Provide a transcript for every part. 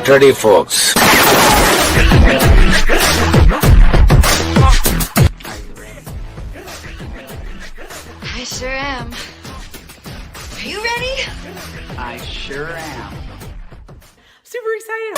Get ready, folks. I sure am. Are you ready? I sure am. Super excited.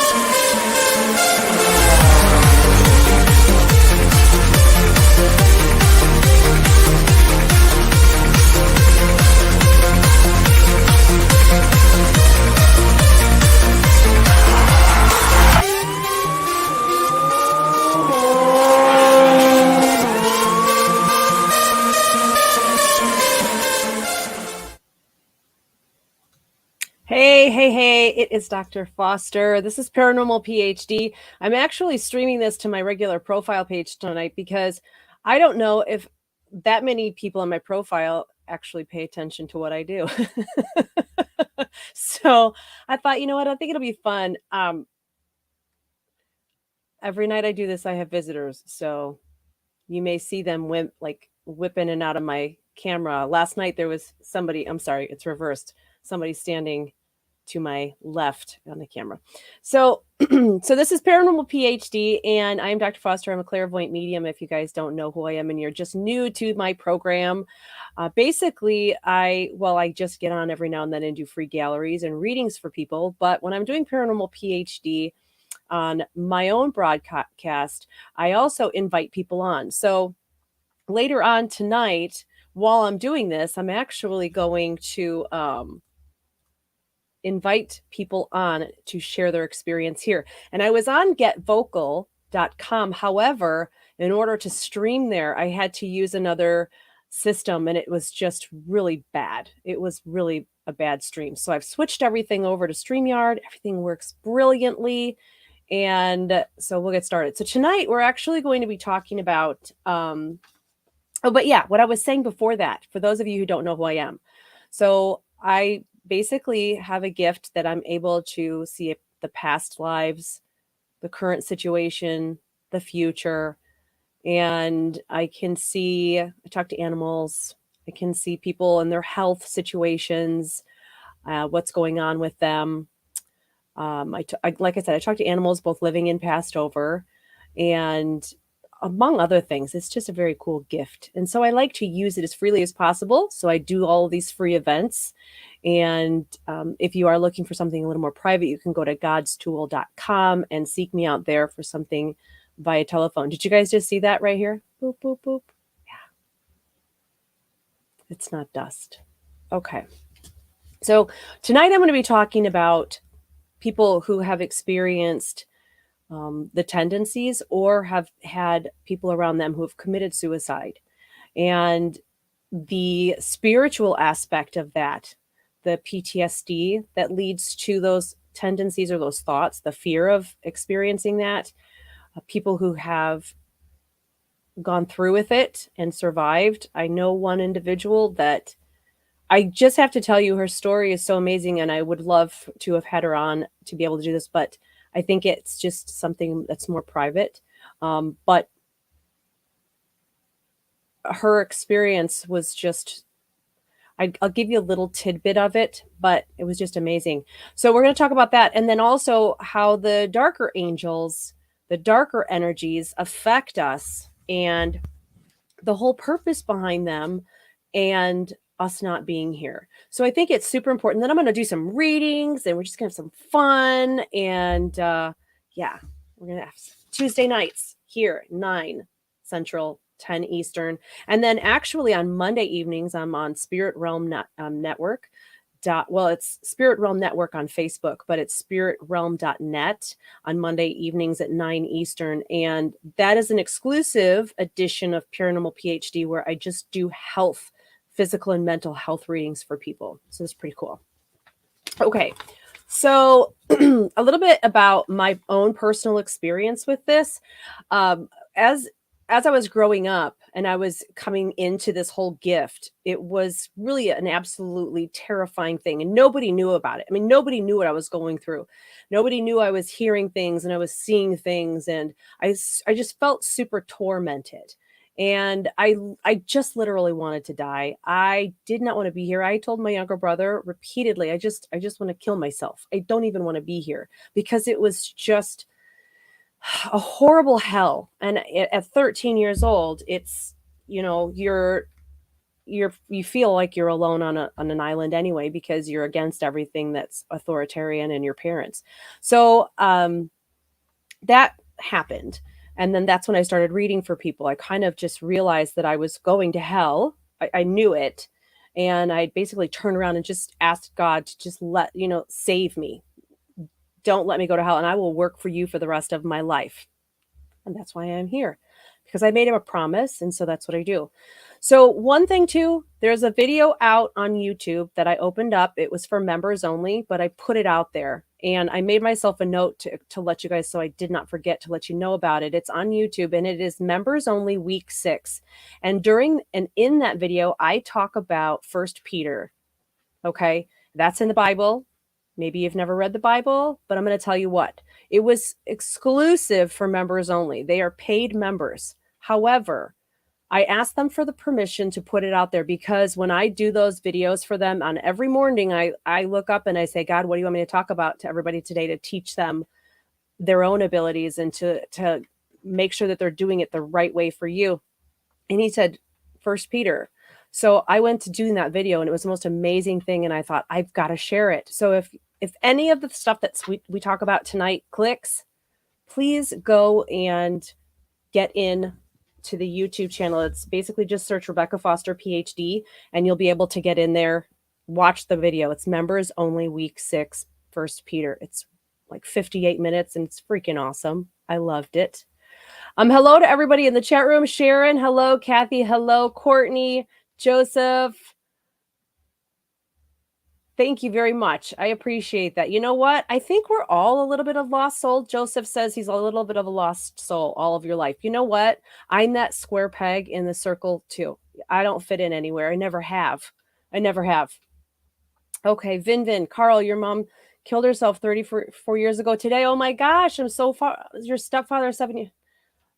Hey, it is Dr. Foster. This is Paranormal PhD. I'm actually streaming this to my regular profile page tonight because I don't know if that many people on my profile actually pay attention to what I do. So I thought, you know what, I think it'll be fun. Every night I do this, I have visitors. So you may see them whip in and out of my camera. Last night there was somebody, I'm sorry, it's reversed. Somebody standing to my left on the camera. So this is Paranormal PhD, and I'm Dr. Foster. I'm a clairvoyant medium. If you guys don't know who I am and you're just new to my program, basically, I just get on every now and then and do free galleries and readings for people. But when I'm doing Paranormal PhD on my own broadcast, I also invite people on. So later on tonight, while I'm doing this, I'm actually going to invite people on to share their experience here. And I was on getvocal.com. However, in order to stream there, I had to use another system, and it was just really bad. It was really a bad stream. So I've switched everything over to StreamYard. Everything works brilliantly. And so we'll get started. So tonight we're actually going to be talking about, what I was saying before that, for those of you who don't know who I am. So I basically have a gift that I'm able to see the past lives, the current situation, the future, and I talk to animals. I can see people and their health situations, what's going on with them. Like I said, I talk to animals, both living and passed over, and among other things, it's just a very cool gift. And so I like to use it as freely as possible. So I do all of these free events. And if you are looking for something a little more private, you can go to godstool.com and seek me out there for something via telephone. Did you guys just see that right here? Boop, boop, boop. Yeah. It's not dust. Okay. So tonight I'm going to be talking about people who have experienced the tendencies or have had people around them who have committed suicide, and the spiritual aspect of that, the PTSD that leads to those tendencies or those thoughts, the fear of experiencing that, people who have gone through with it and survived. I know one individual that I just have to tell you, her story is so amazing, and I would love to have had her on to be able to do this, but I think it's just something that's more private. But her experience was just, I'll give you a little tidbit of it, but it was just amazing. So we're going to talk about that. And then also how the darker angels, the darker energies affect us and the whole purpose behind them and us not being here. So I think it's super important. Then I'm going to do some readings and we're just going to have some fun. And we're going to have Tuesday nights here, 9 Central, 10 Eastern. And then actually on Monday evenings, I'm on Spirit Realm Network. It's Spirit Realm Network on Facebook, but it's spiritrealm.net on Monday evenings at 9 Eastern. And that is an exclusive edition of Paranormal PhD where I just do physical and mental health readings for people. So it's pretty cool. Okay. So a little bit about my own personal experience with this. As I was growing up and I was coming into this whole gift, it was really an absolutely terrifying thing. And nobody knew about it. I mean, nobody knew what I was going through. Nobody knew I was hearing things and I was seeing things. And I just felt super tormented. And I just literally wanted to die. I did not want to be here. I told my younger brother repeatedly, I just want to kill myself. I don't even want to be here, because it was just a horrible hell. And at 13 years old, it's, you know, you feel like you're alone on an island anyway, because you're against everything that's authoritarian and your parents. So that happened. And then that's when I started reading for people. I kind of just realized that I was going to hell. I knew it. And I basically turned around and just asked God to just save me. Don't let me go to hell, and I will work for you for the rest of my life. And that's why I'm here, because I made him a promise. And so that's what I do. So one thing too, there's a video out on YouTube that I opened up. It was for members only, but I put it out there, and I made myself a note to let you guys, so I did not forget to let you know about it. It's on YouTube, and it is members only week 6. And in that video, I talk about First Peter. Okay. That's in the Bible. Maybe you've never read the Bible, but I'm going to tell you what. It was exclusive for members only. They are paid members. However, I asked them for the permission to put it out there, because when I do those videos for them on every morning, I look up and I say, God, what do you want me to talk about to everybody today, to teach them their own abilities and to make sure that they're doing it the right way for you? And he said, First Peter. So I went to doing that video, and it was the most amazing thing. And I thought, I've got to share it. So if any of the stuff that we talk about tonight clicks, please go and get in to the YouTube channel. It's basically just search Rebecca Foster, PhD, and you'll be able to get in there, watch the video. It's members only week 6, First Peter. It's like 58 minutes, and it's freaking awesome. I loved it. Hello to everybody in the chat room. Sharon, hello. Kathy, hello. Courtney, Joseph. Thank you very much. I appreciate that. You know what? I think we're all a little bit of lost soul. Joseph says he's a little bit of a lost soul all of your life. You know what? I'm that square peg in the circle too. I don't fit in anywhere. I never have. Okay, Vin, Carl, your mom killed herself 34 years ago today. Oh my gosh, I'm so far. Your stepfather 70.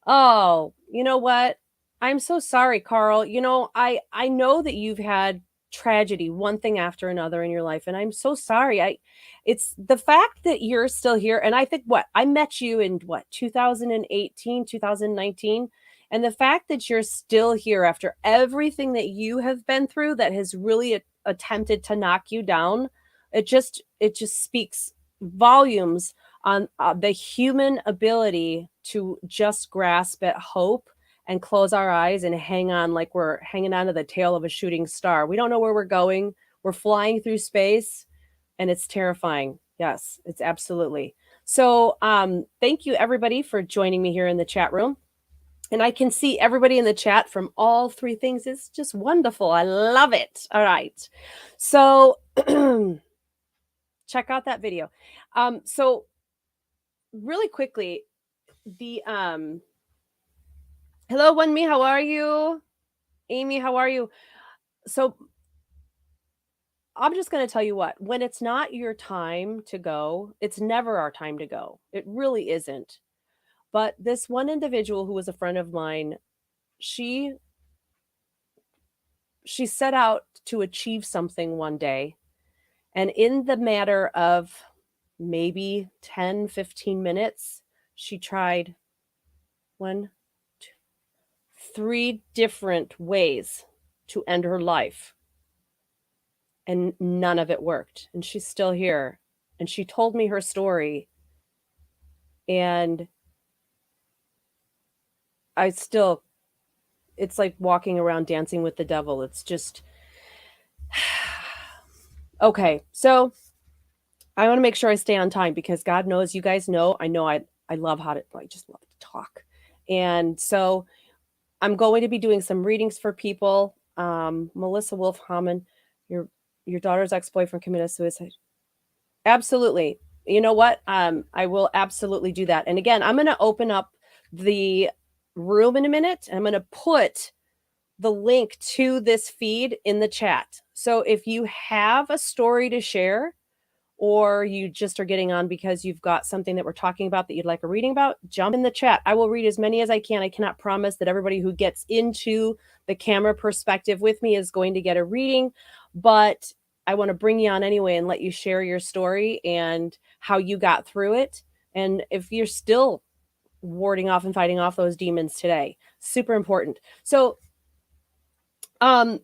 Oh, you know what? I'm so sorry, Carl. You know, I know that you've had tragedy, one thing after another in your life, and I'm so sorry. It's the fact that you're still here, and I think I met you in 2018, 2019, and the fact that you're still here after everything that you have been through that has really attempted to knock you down, it just speaks volumes on the human ability to just grasp at hope and close our eyes and hang on like we're hanging on to the tail of a shooting star. We don't know where we're going. We're flying through space, and it's terrifying. Yes, it's absolutely. So thank you, everybody, for joining me here in the chat room. And I can see everybody in the chat from all 3 things. It's just wonderful. I love it. All right. So check out that video. So really quickly, the hello, One Me, how are you? Amy, how are you? So I'm just going to tell you what, when it's not your time to go, it's never our time to go. It really isn't. But this one individual who was a friend of mine, she set out to achieve something one day. And in the matter of maybe 10, 15 minutes, she tried 3 different ways to end her life. And none of it worked. And she's still here. And she told me her story. And it's like walking around dancing with the devil. It's just, okay. So I want to make sure I stay on time, because God knows, you guys know, I love I just love to talk. And so I'm going to be doing some readings for people. Melissa Wolf Hammond, your daughter's ex-boyfriend committed suicide. Absolutely. You know what? I will absolutely do that. And again, I'm going to open up the room in a minute, and I'm going to put the link to this feed in the chat. So if you have a story to share, or you just are getting on because you've got something that we're talking about that you'd like a reading about, jump in the chat. I will read as many as I can. I cannot promise that everybody who gets into the camera perspective with me is going to get a reading, but I want to bring you on anyway and let you share your story and how you got through it. And if you're still warding off and fighting off those demons today, super important. So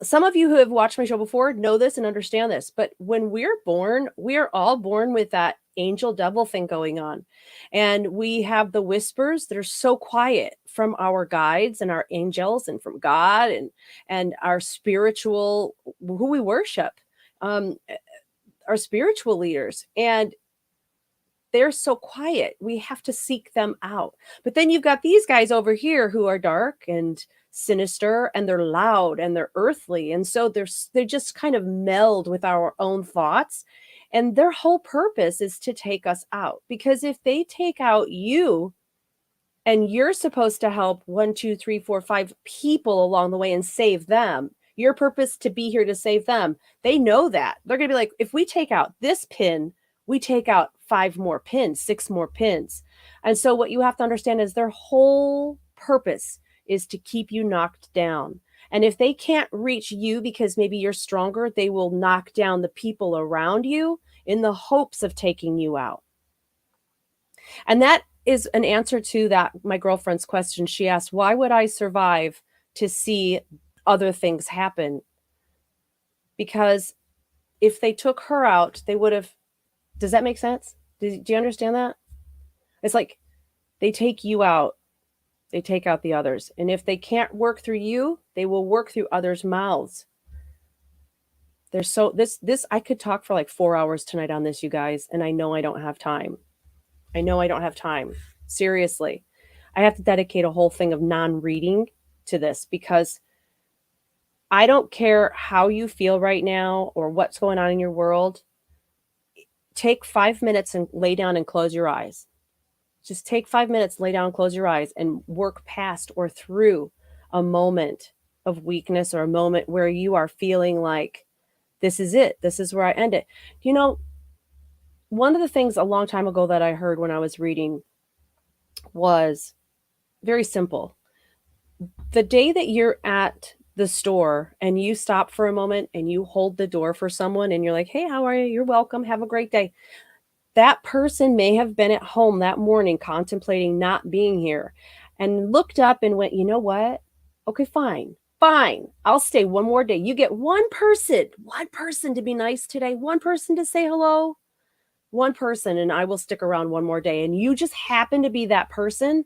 some of you who have watched my show before know this and understand this, but when we're born, we are all born with that angel devil thing going on. And we have the whispers that are so quiet from our guides and our angels and from God and our spiritual, who we worship, our spiritual leaders. And they're so quiet. We have to seek them out. But then you've got these guys over here who are dark and sinister, and they're loud and they're earthly. And so they just kind of meld with our own thoughts. And their whole purpose is to take us out. Because if they take out you, and you're supposed to help 1, 2, 3, 4, 5 people along the way and save them, your purpose to be here to save them, they know that. They're going to be like, if we take out this pin, we take out 5 more pins, 6 more pins. And so what you have to understand is their whole purpose is to keep you knocked down. And if they can't reach you because maybe you're stronger, they will knock down the people around you in the hopes of taking you out. And that is an answer to that, my girlfriend's question. She asked, why would I survive to see other things happen? Because if they took her out, they would have. Does that make sense? Do you understand that? It's like they take you out, they take out the others. And if they can't work through you, they will work through others' mouths. There's so this I could talk for like 4 hours tonight on this, you guys, and I know I don't have time. I know I don't have time. Seriously. I have to dedicate a whole thing of non-reading to this because I don't care how you feel right now or what's going on in your world. Take 5 minutes and lay down and close your eyes. Just take 5 minutes, lay down, close your eyes, and work past or through a moment of weakness or a moment where you are feeling like, this is it. This is where I end it. You know, one of the things a long time ago that I heard when I was reading was very simple. The day that you're at the store and you stop for a moment and you hold the door for someone and you're like, hey, how are you? You're welcome. Have a great day. That person may have been at home that morning contemplating not being here and looked up and went, you know what? Okay, fine. I'll stay one more day. You get one person to be nice today, one person to say hello, one person, and I will stick around one more day. And you just happen to be that person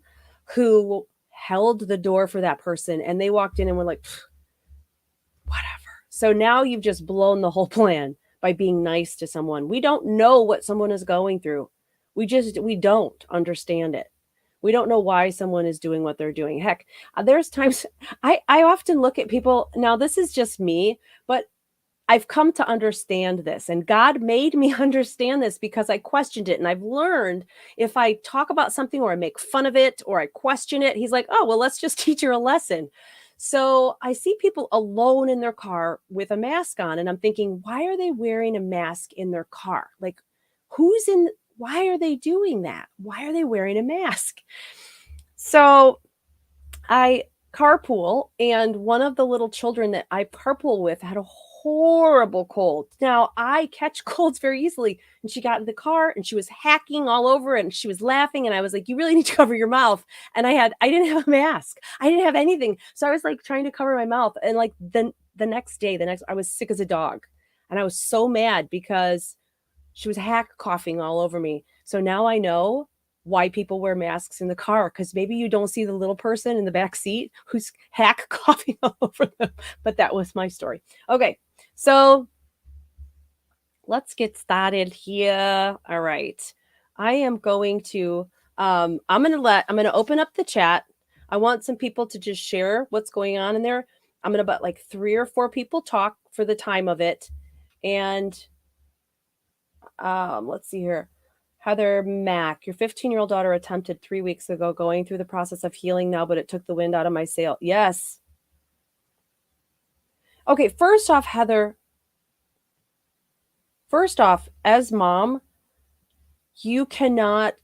who held the door for that person and they walked in and were like, whatever. So now you've just blown the whole plan by being nice to someone. We don't know what someone is going through. We don't understand it. We don't know why someone is doing what they're doing. Heck, there's times I often look at people. Now, this is just me, but I've come to understand this, and God made me understand this because I questioned it. And I've learned if I talk about something or I make fun of it or I question it, he's like, oh, well, let's just teach her a lesson. So I see people alone in their car with a mask on, and I'm thinking, why are they wearing a mask in their car? Like, why are they doing that? Why are they wearing a mask? So I carpool, and one of the little children that I carpool with had a horrible cold. Now, I catch colds very easily, and she got in the car and she was hacking all over and she was laughing, and I was like, you really need to cover your mouth. And I didn't have a mask. I didn't have anything. So I was like trying to cover my mouth. And like the next day, I was sick as a dog. And I was so mad because she was hack coughing all over me. So now I know why people wear masks in the car, because maybe you don't see the little person in the back seat who's hack coughing all over them. But that was my story. Okay, so let's get started here. All right, I am going to I'm going to open up the chat. I want some people to just share what's going on in there. I'm going to let like 3 or 4 people talk for the time of it. And let's see here. Heather Mack, your 15-year-old daughter attempted 3 weeks ago, going through the process of healing now, but it took the wind out of my sail. Yes. Okay, first off, Heather, First off, as mom, you cannot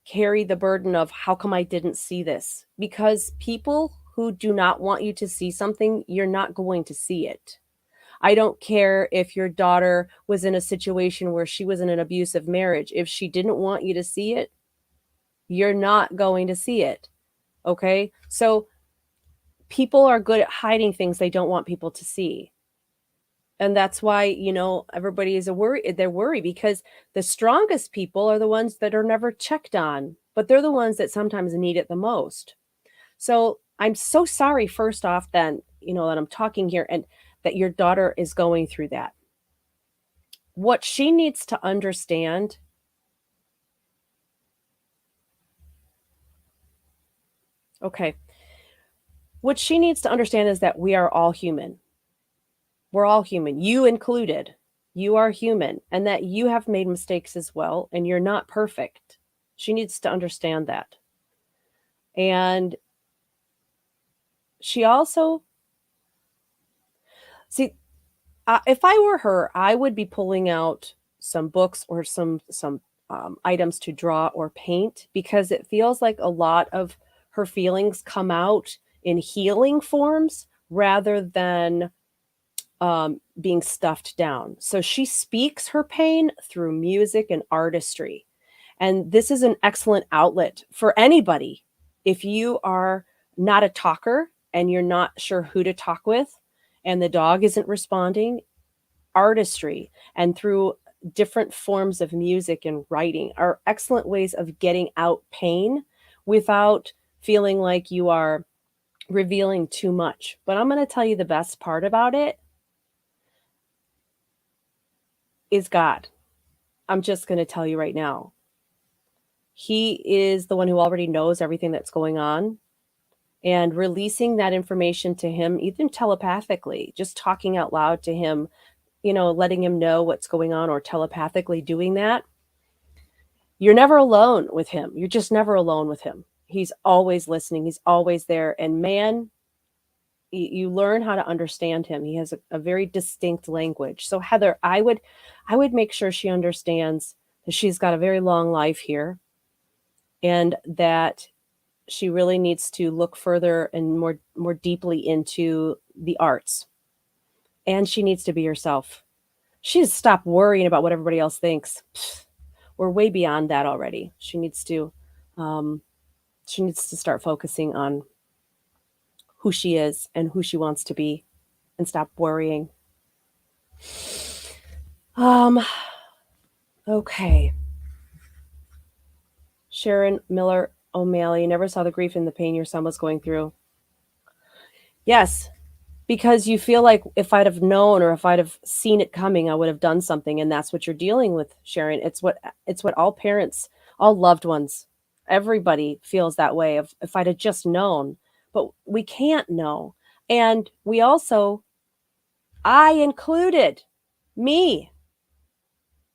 carry the burden of how come I didn't see this? Because people who do not want you to see something, you're not going to see it. I don't care if your daughter was in a situation where she was in an abusive marriage. If she didn't want you to see it, you're not going to see it. Okay? So people are good at hiding things they don't want people to see. And that's why, everybody is they're worried because the strongest people are the ones that are never checked on, but they're the ones that sometimes need it the most. So I'm so sorry, first off, then, that I'm talking here and that your daughter is going through that. What she needs to understand. Okay. What she needs to understand is that we are all human. We're all human, you included. You are human, and that you have made mistakes as well, and you're not perfect. She needs to understand that. And she also, see, if I were her, I would be pulling out some books or some items to draw or paint because it feels like a lot of her feelings come out in healing forms rather than being stuffed down. So she speaks her pain through music and artistry. And this is an excellent outlet for anybody. If you are not a talker and you're not sure who to talk with, and the dog isn't responding, artistry and through different forms of music and writing are excellent ways of getting out pain without feeling like you are revealing too much. But I'm going to tell you the best part about it is God. I'm just going to tell you right now. He is the one who already knows everything that's going on. And releasing that information to him, even telepathically, just talking out loud to him, letting him know what's going on or telepathically doing that. You're never alone with him. You're just never alone with him. He's always listening. He's always there. And man, you learn how to understand him. He has a very distinct language. So Heather, I would make sure she understands that she's got a very long life here and that she really needs to look further and more deeply into the arts. And she needs to be herself. She needs to stop worrying about what everybody else thinks. We're way beyond that already. She needs to start focusing on who she is and who she wants to be and stop worrying. Okay. Sharon Miller O'Malley, never saw the grief and the pain your son was going through. Yes, because you feel like if I'd have known or if I'd have seen it coming, I would have done something. And that's what you're dealing with, Sharon. It's what all parents, all loved ones, everybody feels that way of if I'd have just known, but we can't know. And we also, I included me.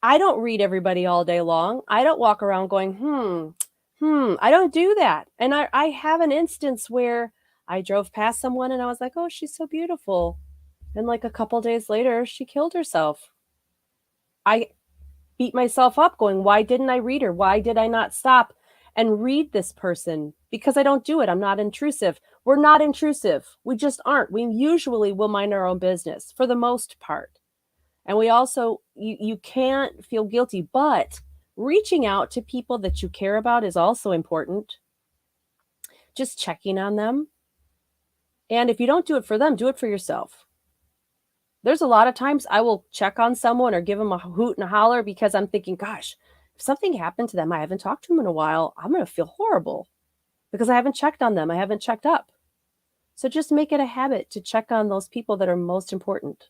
I don't read everybody all day long. I don't walk around going, I don't do that. And I have an instance where I drove past someone and I was like, oh, she's so beautiful. And like a couple days later, she killed herself. I beat myself up going, why didn't I read her? Why did I not stop and read this person? Because I don't do it. I'm not intrusive. We're not intrusive. We just aren't. We usually will mind our own business for the most part. And we also, you can't feel guilty, but reaching out to people that you care about is also important. Just checking on them. And if you don't do it for them, do it for yourself. There's a lot of times I will check on someone or give them a hoot and a holler because I'm thinking, gosh, if something happened to them, I haven't talked to them in a while, I'm going to feel horrible because I haven't checked on them. I haven't checked up. So just make it a habit to check on those people that are most important.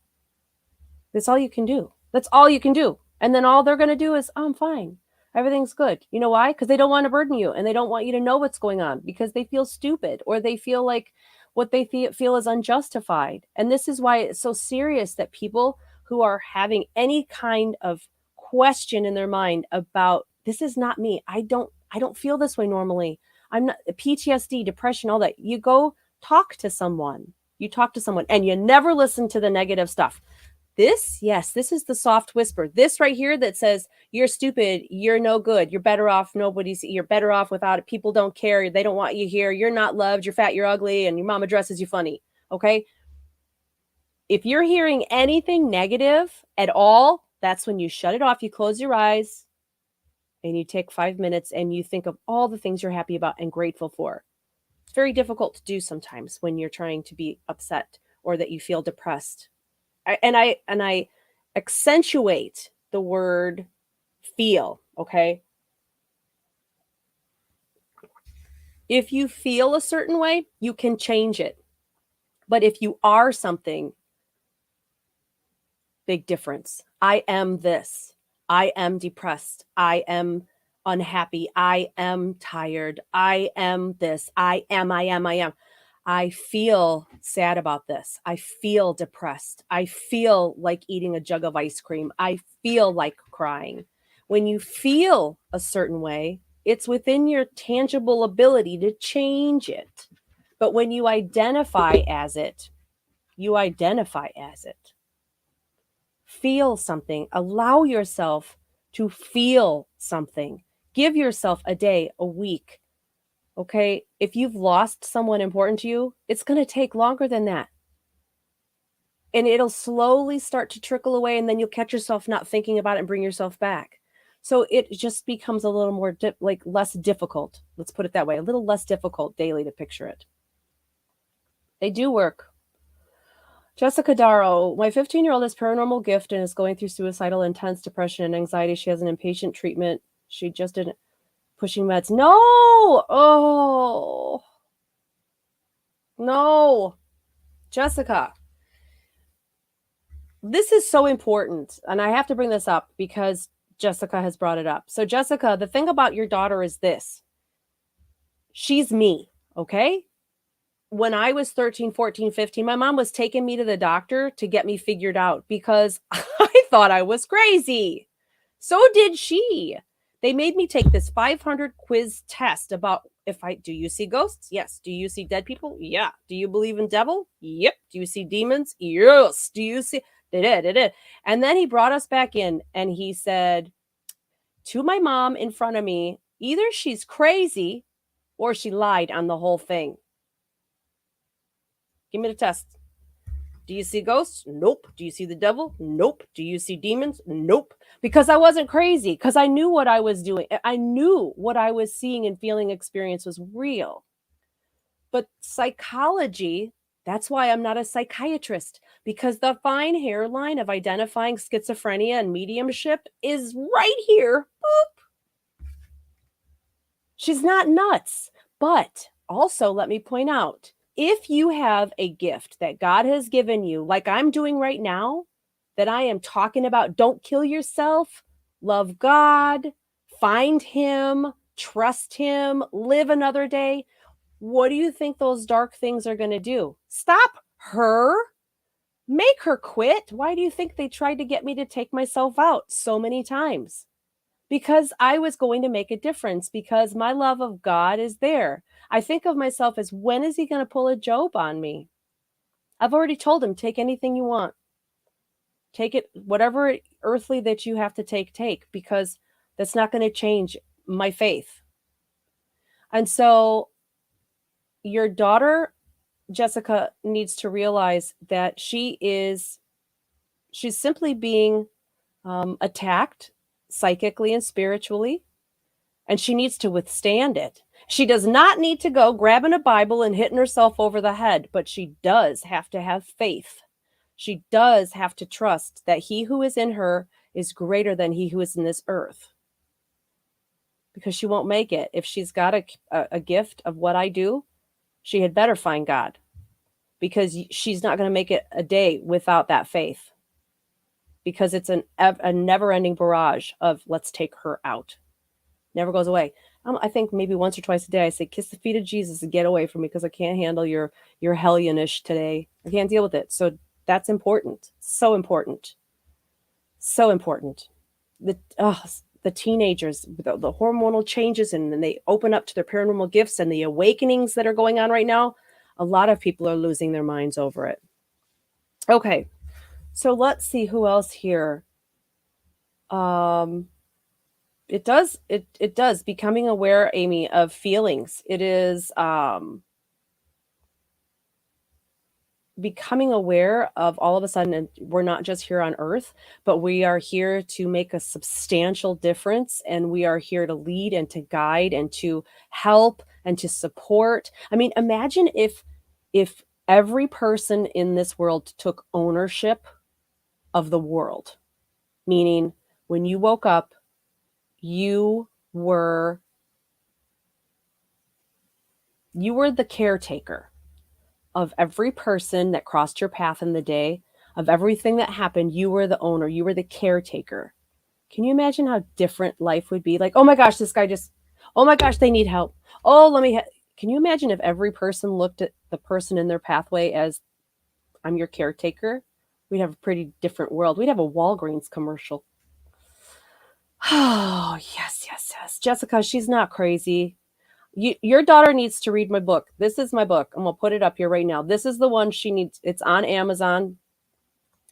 That's all you can do. That's all you can do. And then all they're going to do is, oh, I'm fine. Everything's good. You know why? Because they don't want to burden you and they don't want you to know what's going on because they feel stupid or they feel like what they feel is unjustified. And this is why it's so serious that people who are having any kind of question in their mind about this is not me. I don't feel this way normally. I'm not PTSD, depression, all that. You go talk to someone. You talk to someone and you never listen to the negative stuff. This, yes, this is the soft whisper. This right here that says, you're stupid, you're no good, you're better off, you're better off without it. People don't care, they don't want you here, you're not loved, you're fat, you're ugly, and your mama dresses you funny. Okay? If you're hearing anything negative at all, that's when you shut it off, you close your eyes, and you take 5 minutes and you think of all the things you're happy about and grateful for. It's very difficult to do sometimes when you're trying to be upset or that you feel depressed. And I accentuate the word feel, okay? If you feel a certain way, you can change it. But if you are something, big difference. I am this. I am depressed. I am unhappy. I am tired. I am this. I am. I feel sad about this. I feel depressed. I feel like eating a jug of ice cream. I feel like crying. When you feel a certain way, it's within your tangible ability to change it. But when you identify as it, you identify as it. Feel something. Allow yourself to feel something. Give yourself a day, a week. Okay? If you've lost someone important to you, it's going to take longer than that. And it'll slowly start to trickle away, and then you'll catch yourself not thinking about it and bring yourself back. So it just becomes a little more less difficult. Let's put it that way. A little less difficult daily to picture it. They do work. Jessica Darrow, my 15-year-old has paranormal gift and is going through suicidal, intense depression and anxiety. She has an inpatient treatment. She just did pushing meds. No! Oh. No. Jessica. This is so important. And I have to bring this up because Jessica has brought it up. So, Jessica, the thing about your daughter is this. She's me, okay? When I was 13, 14, 15, my mom was taking me to the doctor to get me figured out because I thought I was crazy. So did she. They made me take this 500 quiz test about do you see ghosts? Yes. Do you see dead people? Yeah. Do you believe in devil? Yep. Do you see demons? Yes. Do you see? Did. And then he brought us back in and he said to my mom in front of me, either she's crazy or she lied on the whole thing. Give me the test. Do you see ghosts? Nope. Do you see the devil? Nope. Do you see demons? Nope. Because I wasn't crazy, because I knew what I was doing. I knew what I was seeing and feeling experience was real. But psychology, that's why I'm not a psychiatrist, because the fine hairline of identifying schizophrenia and mediumship is right here. Boop. She's not nuts. But also, let me point out, if you have a gift that God has given you, like I'm doing right now, that I am talking about, don't kill yourself, love God, find Him, trust Him, live another day. What do you think those dark things are going to do? Stop her. Make her quit. Why do you think they tried to get me to take myself out so many times? Because I was going to make a difference, because my love of God is there. I think of myself as, when is He going to pull a Job on me? I've already told Him, take anything you want. Take it, whatever earthly that you have to take, because that's not going to change my faith. And so your daughter, Jessica, needs to realize that she's simply being attacked psychically and spiritually, and she needs to withstand it. She does not need to go grabbing a Bible and hitting herself over the head, but she does have to have faith. She does have to trust that He who is in her is greater than he who is in this earth, because she won't make it. If she's got a gift of what I do, she had better find God, because she's not going to make it a day without that faith, because it's a never-ending barrage of let's take her out. Never goes away. I think maybe once or twice a day I say, kiss the feet of Jesus and get away from me, because I can't handle your hellionish today. I can't deal with it. So that's important. So important. So important. The teenagers, the hormonal changes, and then they open up to their paranormal gifts and the awakenings that are going on right now. A lot of people are losing their minds over it. Okay. So let's see who else here. Um, it does becoming aware, Amy, of feelings. It is becoming aware of all of a sudden, and we're not just here on earth, but we are here to make a substantial difference, and we are here to lead and to guide and to help and to support. I mean, imagine if every person in this world took ownership of the world, meaning when you woke up, you were you were the caretaker of every person that crossed your path in the day, of everything that happened. You were the owner, you were the caretaker. Can you imagine how different life would be? Like, oh my gosh, this guy just, oh my gosh, they need help. Oh, can you imagine if every person looked at the person in their pathway as, I'm your caretaker? We'd have a pretty different world. We'd have a Walgreens commercial. Oh, yes, yes, yes. Jessica, she's not crazy. Your daughter needs to read my book. This is my book. I'm going to put it up here right now. This is the one she needs. It's on Amazon.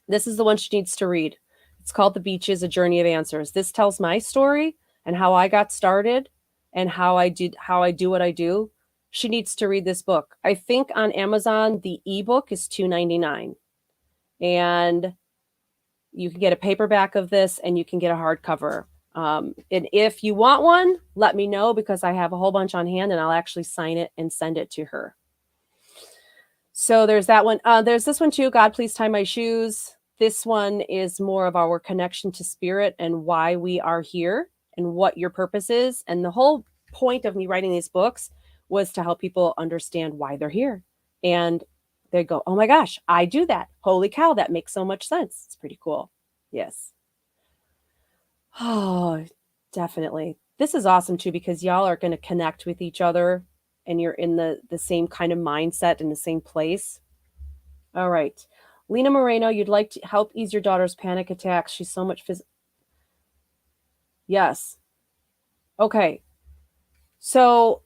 This is the one she needs to read. It's called The Beaches, A Journey of Answers. This tells my story and how I got started and how I do what I do. She needs to read this book. I think on Amazon the ebook is $2.99. And you can get a paperback of this and you can get a hardcover. And if you want one, let me know, because I have a whole bunch on hand and I'll actually sign it and send it to her. So there's that one. There's this one too. God, Please Tie My Shoes. This one is more of our connection to spirit and why we are here and what your purpose is. And the whole point of me writing these books was to help people understand why they're here. And they go, oh my gosh, I do that. Holy cow, that makes so much sense. It's pretty cool. Yes. Oh, definitely. This is awesome too, because y'all are going to connect with each other and you're in the same kind of mindset in the same place. All right. Lena Moreno, you'd like to help ease your daughter's panic attacks. She's so much Yes. Okay. So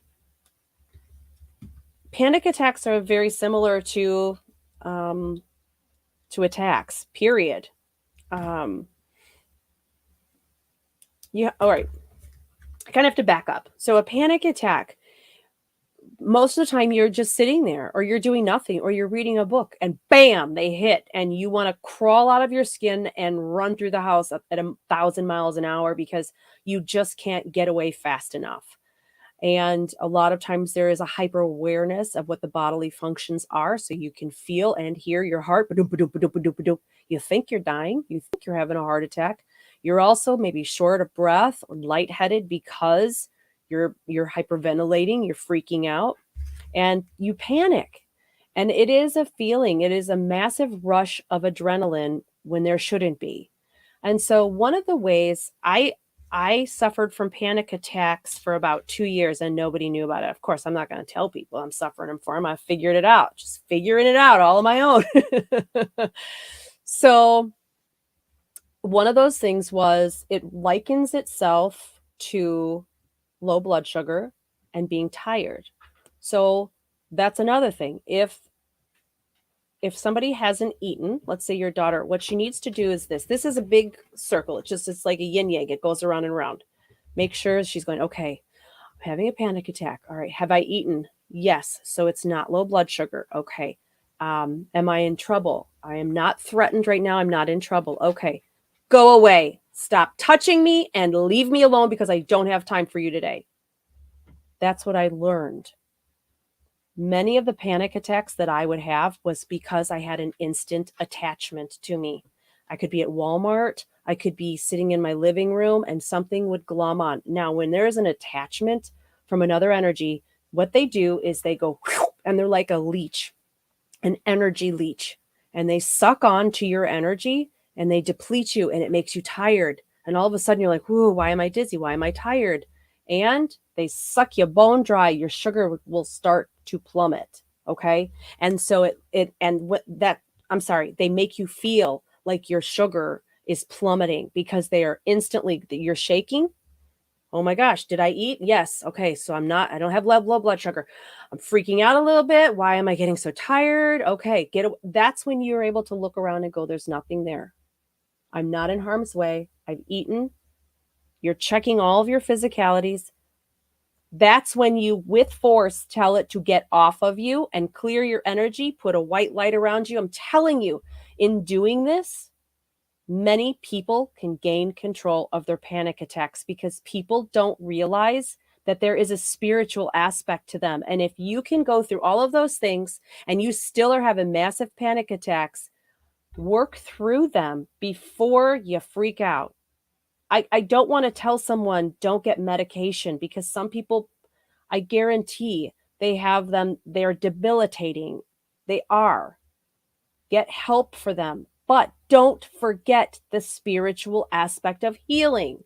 panic attacks are very similar to attacks, period. Yeah. All right. I kind of have to back up. So a panic attack, most of the time you're just sitting there or you're doing nothing or you're reading a book and bam, they hit and you want to crawl out of your skin and run through the house at 1,000 miles an hour because you just can't get away fast enough. And a lot of times there is a hyper awareness of what the bodily functions are. So you can feel and hear your heart. You think you're dying. You think you're having a heart attack. You're also maybe short of breath or lightheaded because you're hyperventilating, you're freaking out, and you panic. And it is a feeling, it is a massive rush of adrenaline when there shouldn't be. And so one of the ways I suffered from panic attacks for about 2 years and nobody knew about it. Of course, I'm not going to tell people I'm suffering from them. I figured it out, just figuring it out all on my own. So one of those things was it likens itself to low blood sugar and being tired. So that's another thing. If somebody hasn't eaten, let's say your daughter, what she needs to do is this. This is a big circle. It's like a yin yang. It goes around and around. Make sure she's going, okay, I'm having a panic attack. All right. Have I eaten? Yes. So it's not low blood sugar. Okay. Am I in trouble? I am not threatened right now. I'm not in trouble. Okay. Go away. Stop touching me and leave me alone because I don't have time for you today. That's what I learned. Many of the panic attacks that I would have was because I had an instant attachment to me. I could be at Walmart. I could be sitting in my living room and something would glom on. Now, when there is an attachment from another energy, what they do is they go and they're like a leech, an energy leech, and they suck on to your energy and they deplete you and it makes you tired. And all of a sudden you're like, whoa, why am I dizzy? Why am I tired? And they suck you bone dry. Your sugar will start to plummet. Okay. And so they make you feel like your sugar is plummeting because they are instantly, you're shaking. Oh my gosh, did I eat? Yes. Okay, so I don't have low blood sugar. I'm freaking out a little bit. Why am I getting so tired? Okay, that's when you're able to look around and go, there's nothing there. I'm not in harm's way. I've eaten. You're checking all of your physicalities. That's when you, with force, tell it to get off of you and clear your energy, put a white light around you. I'm telling you, in doing this, many people can gain control of their panic attacks because people don't realize that there is a spiritual aspect to them. And if you can go through all of those things and you still are having massive panic attacks, work through them before you freak out. I don't want to tell someone don't get medication because some people, I guarantee they have them, they're debilitating. They are. Get help for them. But don't forget the spiritual aspect of healing.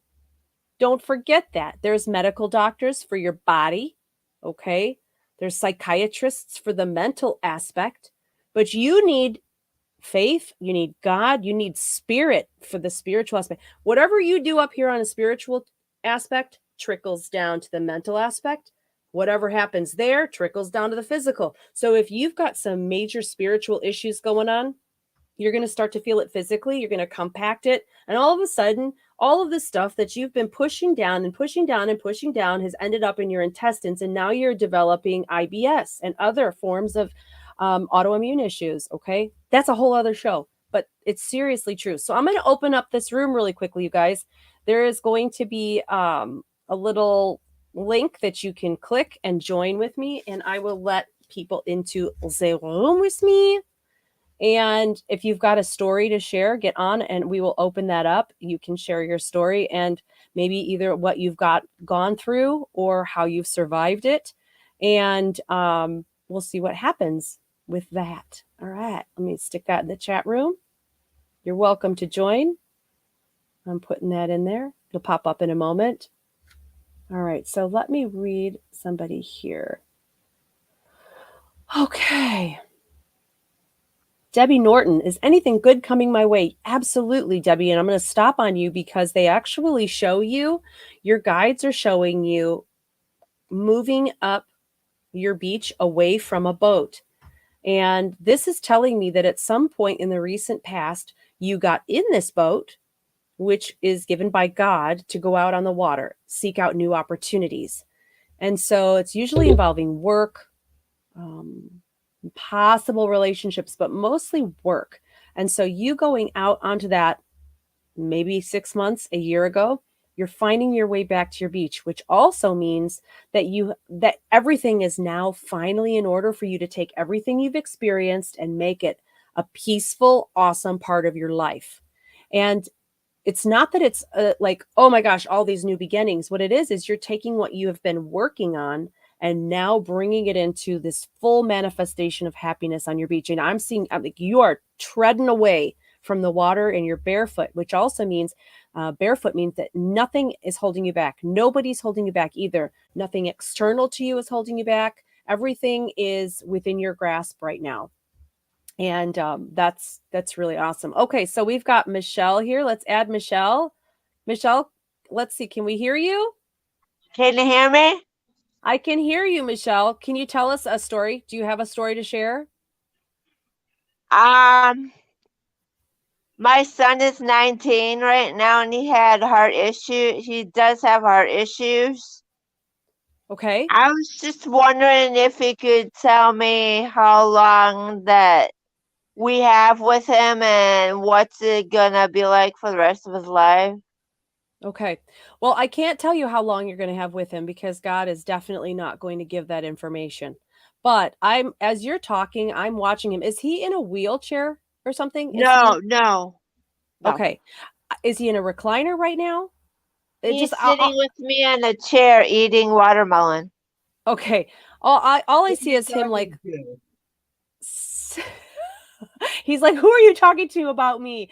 Don't forget that. There's medical doctors for your body, okay? There's psychiatrists for the mental aspect, but you need faith, you need God, you need spirit for the spiritual aspect. Whatever you do up here on a spiritual aspect trickles down to the mental aspect. Whatever happens there trickles down to the physical. So if you've got some major spiritual issues going on, you're going to start to feel it physically. You're going to compact it. And all of a sudden, all of the stuff that you've been pushing down and pushing down and pushing down has ended up in your intestines. And now you're developing IBS and other forms of autoimmune issues. Okay. That's a whole other show, but it's seriously true. So I'm going to open up this room really quickly, you guys. There is going to be a little link that you can click and join with me. And I will let people into the room with me. And if you've got a story to share, get on and we will open that up. You can share your story and maybe either what you've gone through or how you've survived it. And we'll see what happens with that. All right. Let me stick that in the chat room. You're welcome to join. I'm putting that in there. It'll pop up in a moment. All right. So let me read somebody here. Okay. Debbie Norton, is anything good coming my way? Absolutely, Debbie. And I'm going to stop on you because they actually show you, your guides are showing you moving up your beach away from a boat. And this is telling me that at some point in the recent past, you got in this boat, which is given by God to go out on the water, seek out new opportunities. And so it's usually involving work, possible relationships, but mostly work. And so you going out onto that maybe 6 months, a year ago, you're finding your way back to your beach, which also means that everything is now finally in order for you to take everything you've experienced and make it a peaceful, awesome part of your life. And it's not that it's like, oh my gosh, all these new beginnings. What it is you're taking what you have been working on and now bringing it into this full manifestation of happiness on your beach. And I'm like, you are treading away from the water and you're barefoot, which also means barefoot means that nothing is holding you back. Nobody's holding you back either. Nothing external to you is holding you back. Everything is within your grasp right now. And that's really awesome. Okay, so we've got Michelle here. Let's add Michelle. Michelle, let's see. Can we hear you? Can you hear me? I can hear you, Michelle. Can you tell us a story? Do you have a story to share? My son is 19 right now, and he had heart issues. He does have heart issues. Okay. I was just wondering if he could tell me how long that we have with him and what's it gonna be like for the rest of his life. Okay. Well, I can't tell you how long you're going to have with him because God is definitely not going to give that information. But as you're talking, I'm watching him. Is he in a wheelchair or something? No. Okay. Is he in a recliner right now? He's sitting with me on a chair eating watermelon. Okay. All I see is him like he's like, who are you talking to about me?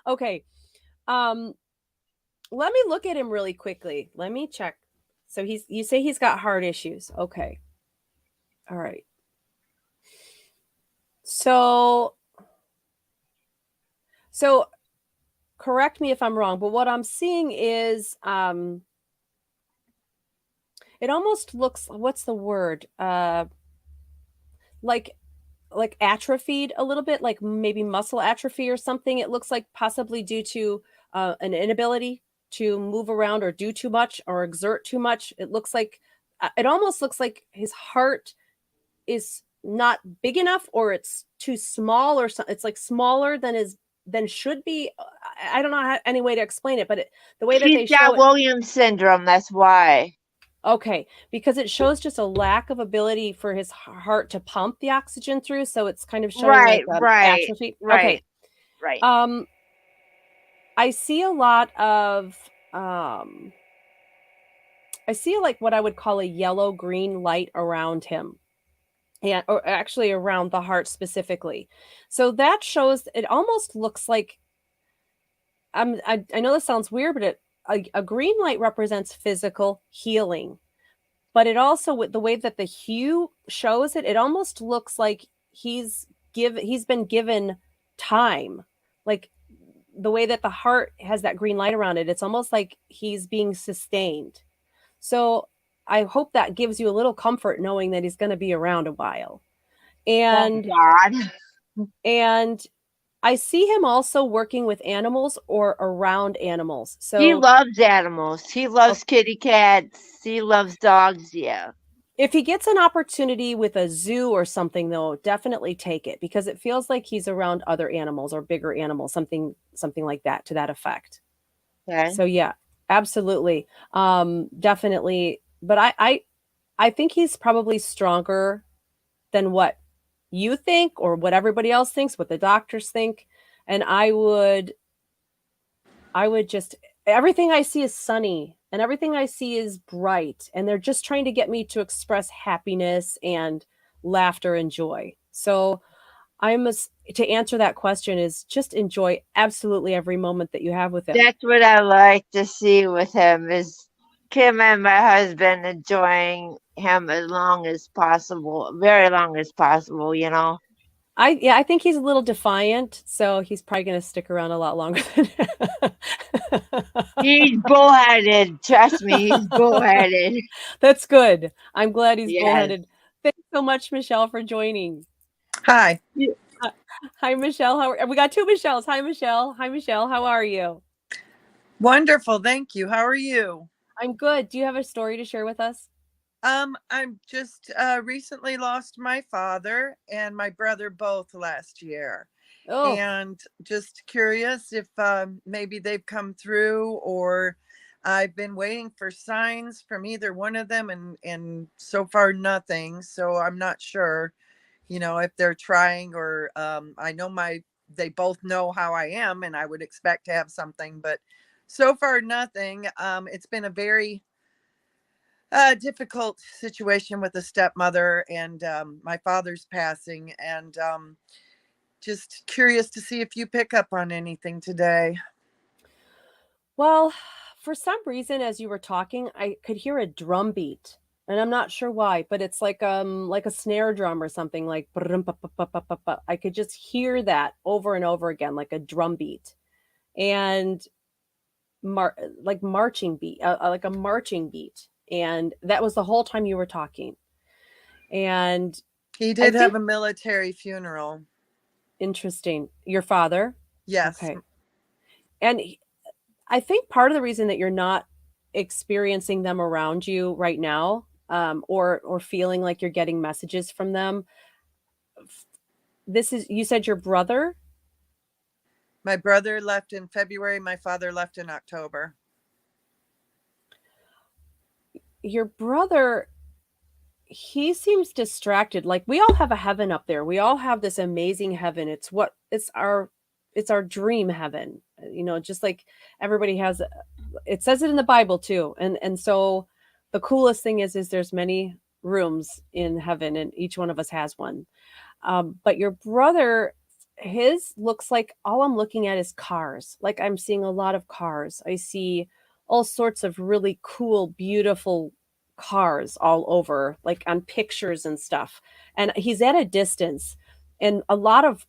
Okay. Let me look at him really quickly. Let me check. So you say he's got heart issues. Okay. All right. So correct me if I'm wrong, but what I'm seeing is it almost looks, what's the word? Like atrophied a little bit, like maybe muscle atrophy or something. It looks like possibly due to an inability to move around or do too much or exert too much. It looks like it almost looks like his heart is not big enough, or it's too small, or it's like smaller than should be. I don't know any way to explain it, but the way that He's they show got it. Williams syndrome. That's why. Okay, because it shows just a lack of ability for his heart to pump the oxygen through, so it's kind of showing like Right, right, atrophy. right, Okay. right. Um I see a lot of um I see like what I would call a yellow green light around him. And or actually around the heart specifically. So that shows, it almost looks like, I know this sounds weird, but a green light represents physical healing. But it also, with the way that the hue shows it, it almost looks like he's been given time. Like the way that the heart has that green light around it, it's almost like he's being sustained. So I hope that gives you a little comfort knowing that he's going to be around a while. Thank And God. and I see him also working with animals or around animals. He So loves animals. He oh, loves kitty cats. He loves dogs. Yeah. if he gets an opportunity with a zoo or something, though, definitely take it, because it feels like he's around other animals or bigger animals, something like that, to that effect. Okay. So yeah, absolutely. Definitely. But I think he's probably stronger than what you think or what everybody else thinks, what the doctors think. And I would just, everything I see is sunny and everything I see is bright, and they're just trying to get me to express happiness and laughter and joy. So I must, to answer that question, is just enjoy absolutely every moment that you have with him. That's what I like to see with him is Kim and my husband enjoying him as long as possible, very long as possible, you know. I think he's a little defiant, so he's probably going to stick around a lot longer than He's bullheaded. Trust me, he's bullheaded. That's good. I'm glad he's Yes. bullheaded. Thanks so much, Michelle, for joining. Hi. Hi, hi, Michelle. How are we? Got two Michelles. Hi, Michelle. Hi, Michelle. How are you? Wonderful. Thank you. How are you? I'm good. Do you have a story to share with us? I'm just recently lost my father and my brother both last year. Oh, And just curious if maybe they've come through, or I've been waiting for signs from either one of them, and so far nothing. So I'm not sure, if they're trying, or I know they both know how I am, and I would expect to have something, but so far nothing. It's been a very difficult situation with a stepmother, and my father's passing, and just curious to see if you pick up on anything today. well, for some reason, as you were talking, I could hear a drum beat, and I'm not sure why, but it's like a snare drum or something, like brum, pa, pa, pa, pa, pa, pa. I could just hear that over and over again, like a drum beat, and like marching beat, like a marching beat, and that was the whole time you were talking. And He I did have think, a military funeral. interesting, your father. Yes. Okay. And I think part of the reason that you're not experiencing them around you right now, or feeling like you're getting messages from them, this is, you said your brother. My brother left in February. My father left in October. Your brother, he seems distracted. Like, we all have a heaven up there. We all have this amazing heaven. It's our dream heaven. Just like everybody has, it says it in the Bible too. And so the coolest thing is there's many rooms in heaven, and each one of us has one. But your brother, his looks like, all I'm looking at is cars. Like, I'm seeing a lot of cars. I see all sorts of really cool, beautiful cars all over, like on pictures and stuff. And he's at a distance. And a lot of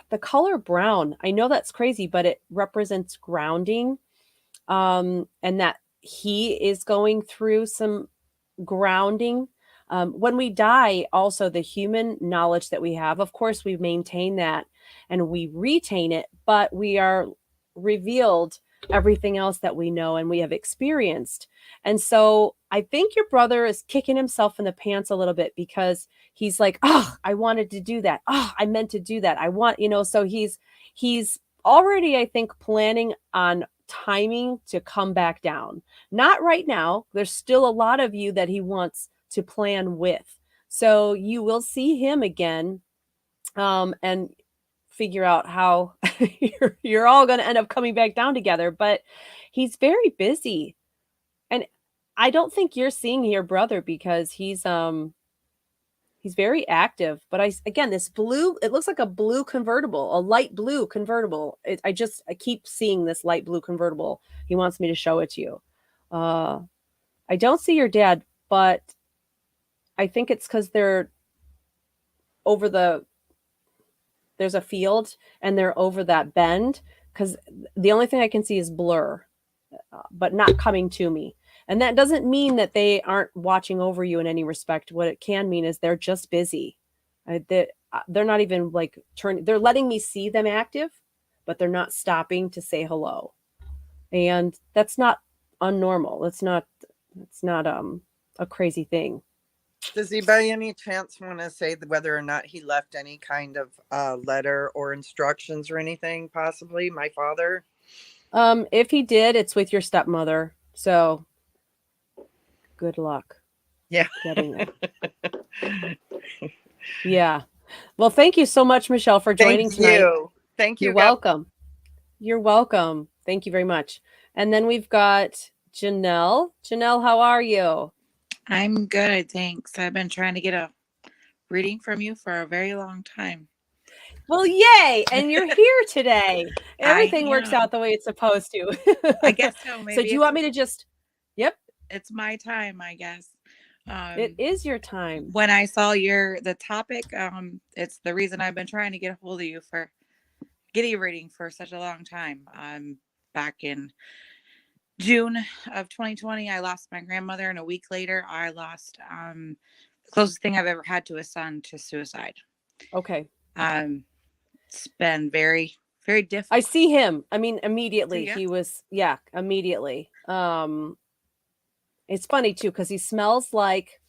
the color brown, I know that's crazy, but it represents grounding. And that he is going through some grounding. When we die, also the human knowledge that we have, of course, we maintain that and we retain it, but we are revealed everything else that we know and we have experienced. And so I think your brother is kicking himself in the pants a little bit because he's like, oh, I wanted to do that. Oh, I meant to do that. I want, so he's already, I think, planning on timing to come back down. Not right now. There's still a lot of you that he wants to plan with. So you will see him again, and figure out how you're all going to end up coming back down together. But he's very busy. And I don't think you're seeing your brother because he's very active. But again, this blue, it looks like a blue convertible, a light blue convertible. I keep seeing this light blue convertible. He wants me to show it to you. I don't see your dad, but I think it's because they're there's a field and they're over that bend, because the only thing I can see is blur, but not coming to me. And that doesn't mean that they aren't watching over you in any respect. What it can mean is they're just busy. They're not even like they're letting me see them active, but they're not stopping to say hello. And that's not unnormal. It's not a crazy thing. Does he by any chance want to say whether or not he left any kind of letter or instructions or anything, possibly, my father? If he did, it's with your stepmother. So good luck. Yeah. Getting it. Yeah. Well, thank you so much, Michelle, for joining tonight. Thank you. You're welcome. You're welcome. Thank you very much. And then we've got Janelle. Janelle, how are you? I'm good, thanks. I've been trying to get a reading from you for a very long time. Well, yay! And you're here today. Everything works out the way it's supposed to. I guess so. Maybe So do you want me to just... Yep. It's my time, I guess. It is your time. When I saw the topic, it's the reason I've been trying to get a hold of you for getting a reading for such a long time. Back in June of 2020, I lost my grandmother, and a week later, I lost the closest thing I've ever had to a son to suicide. Okay. It's been very, very difficult. I see him. I mean, immediately he was, immediately. It's funny too, because he smells like,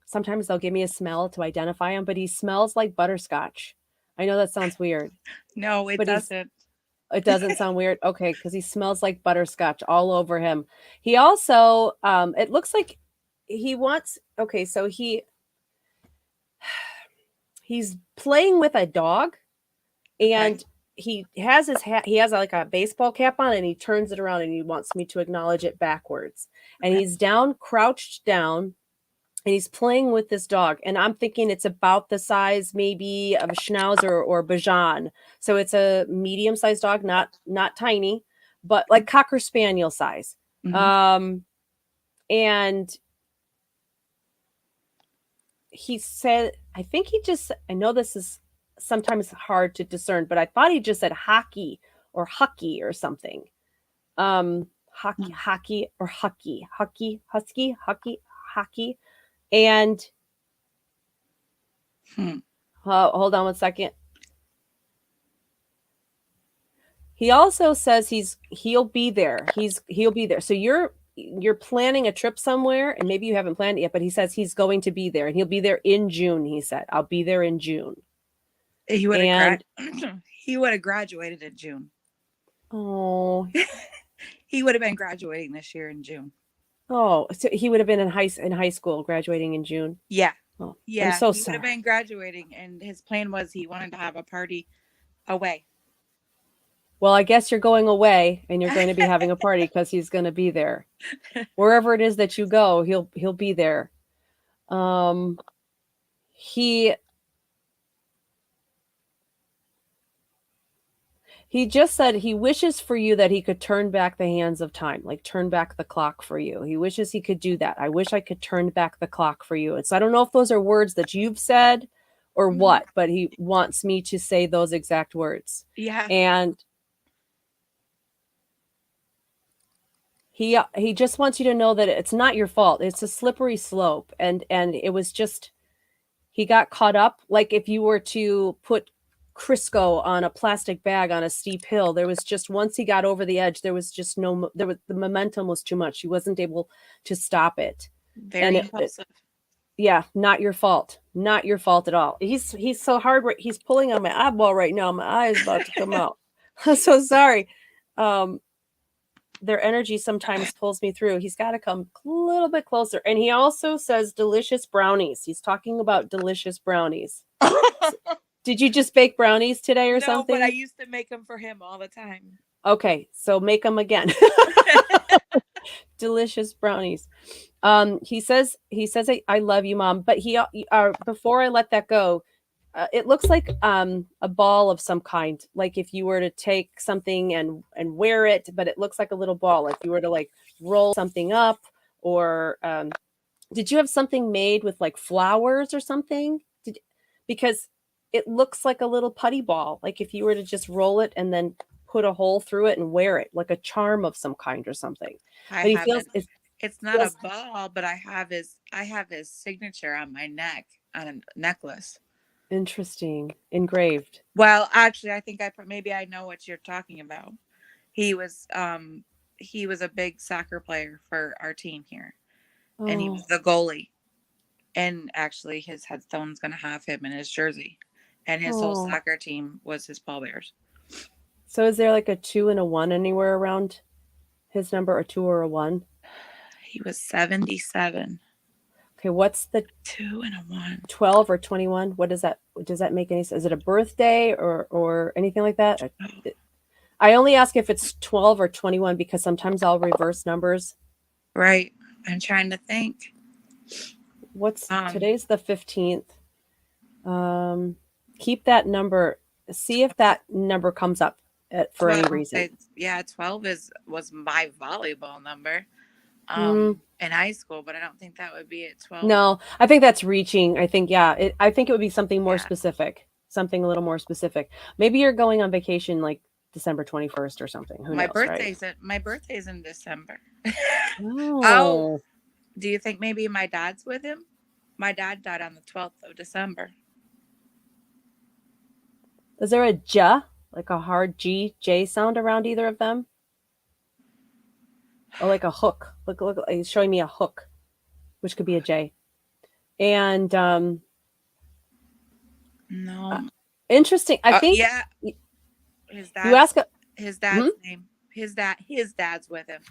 sometimes they'll give me a smell to identify him, but he smells like butterscotch. I know that sounds weird. No, it doesn't. It doesn't sound weird. Okay. Because he smells like butterscotch all over him. He also, it looks like he wants, okay. So he's playing with a dog, and he has his hat, he has like a baseball cap on, and he turns it around and he wants me to acknowledge it backwards. And he's crouched down, and he's playing with this dog. And I'm thinking it's about the size maybe of a Schnauzer or Bajan. So it's a medium-sized dog, not tiny, but like Cocker Spaniel size. Mm-hmm. And he said, I know this is sometimes hard to discern, but I thought he just said hockey or hucky or something. Hockey or hucky, husky, hockey. And hold on one second. He also says he'll be there. He'll be there. So you're planning a trip somewhere, and maybe you haven't planned it yet, but he says he's going to be there, and he'll be there in June. He said, I'll be there in June. He would have graduated in June. Oh, he would have been graduating this year in June. Oh, so he would have been in high school, graduating in June. Yeah. Oh, yeah. I'm so he sorry. would have been graduating, and his plan was he wanted to have a party away. Well, I guess you're going away, and you're going to be having a party because he's going to be there. Wherever it is that you go, he'll be there. He just said he wishes for you that he could turn back the hands of time, like turn back the clock for you. He wishes he could do that. I wish I could turn back the clock for you. And so I don't know if those are words that you've said or what, but he wants me to say those exact words. Yeah. And He just wants you to know that it's not your fault. It's a slippery slope, and it was just he got caught up. Like if you were to put Crisco on a plastic bag on a steep hill, there was just once he got over the edge, there was just there was the momentum was too much. He wasn't able to stop it, Very and impulsive. yeah, not your fault, not your fault at all. He's so hard. He's pulling on my eyeball right now. My eye is about to come out. I'm so sorry. Their energy sometimes pulls me through. He's got to come a little bit closer. And he also says delicious brownies. He's talking about delicious brownies. Did you just bake brownies today or something? No, but I used to make them for him all the time. Okay, so make them again. Delicious brownies. He says I love you, Mom. But before I let that go, it looks like a ball of some kind. Like if you were to take something and wear it, but it looks like a little ball. If you were to like roll something up, or did you have something made with like flowers or something? Because it looks like a little putty ball. Like if you were to just roll it and then put a hole through it and wear it, like a charm of some kind or something. But he feels it's not a ball, but I have his signature on my neck on a necklace. Interesting. Engraved. Well, actually, I think maybe I know what you're talking about. He was a big soccer player for our team here, and he was the goalie. And actually, his headstone's going to have him in his jersey, and his whole soccer team was his pallbearers. So, is there like a 2 and a 1 anywhere around his number, a 2 or a 1? He was 77. Okay, what's the 2 and a 1? 12 or 21? What does that make any sense? Is it a birthday or anything like that? I only ask if it's 12 or 21 because sometimes I'll reverse numbers. Right. I'm trying to think. Today's the 15th. Keep that number. See if that number comes up for any reason. 12 was my volleyball number. In high school, but I don't think that would be at 12. No, I think that's reaching. I think, I think it would be something more specific, something a little more specific. Maybe you're going on vacation like December 21st or something. Who knows, my birthday's in December. Oh. Do you think maybe my dad's with him? My dad died on the 12th of December. Is there a J, like a hard J sound around either of them? Or like a hook. Look, he's showing me a hook, which could be a J. And no. Interesting. I think his dad. You ask his dad's name. His dad's with him.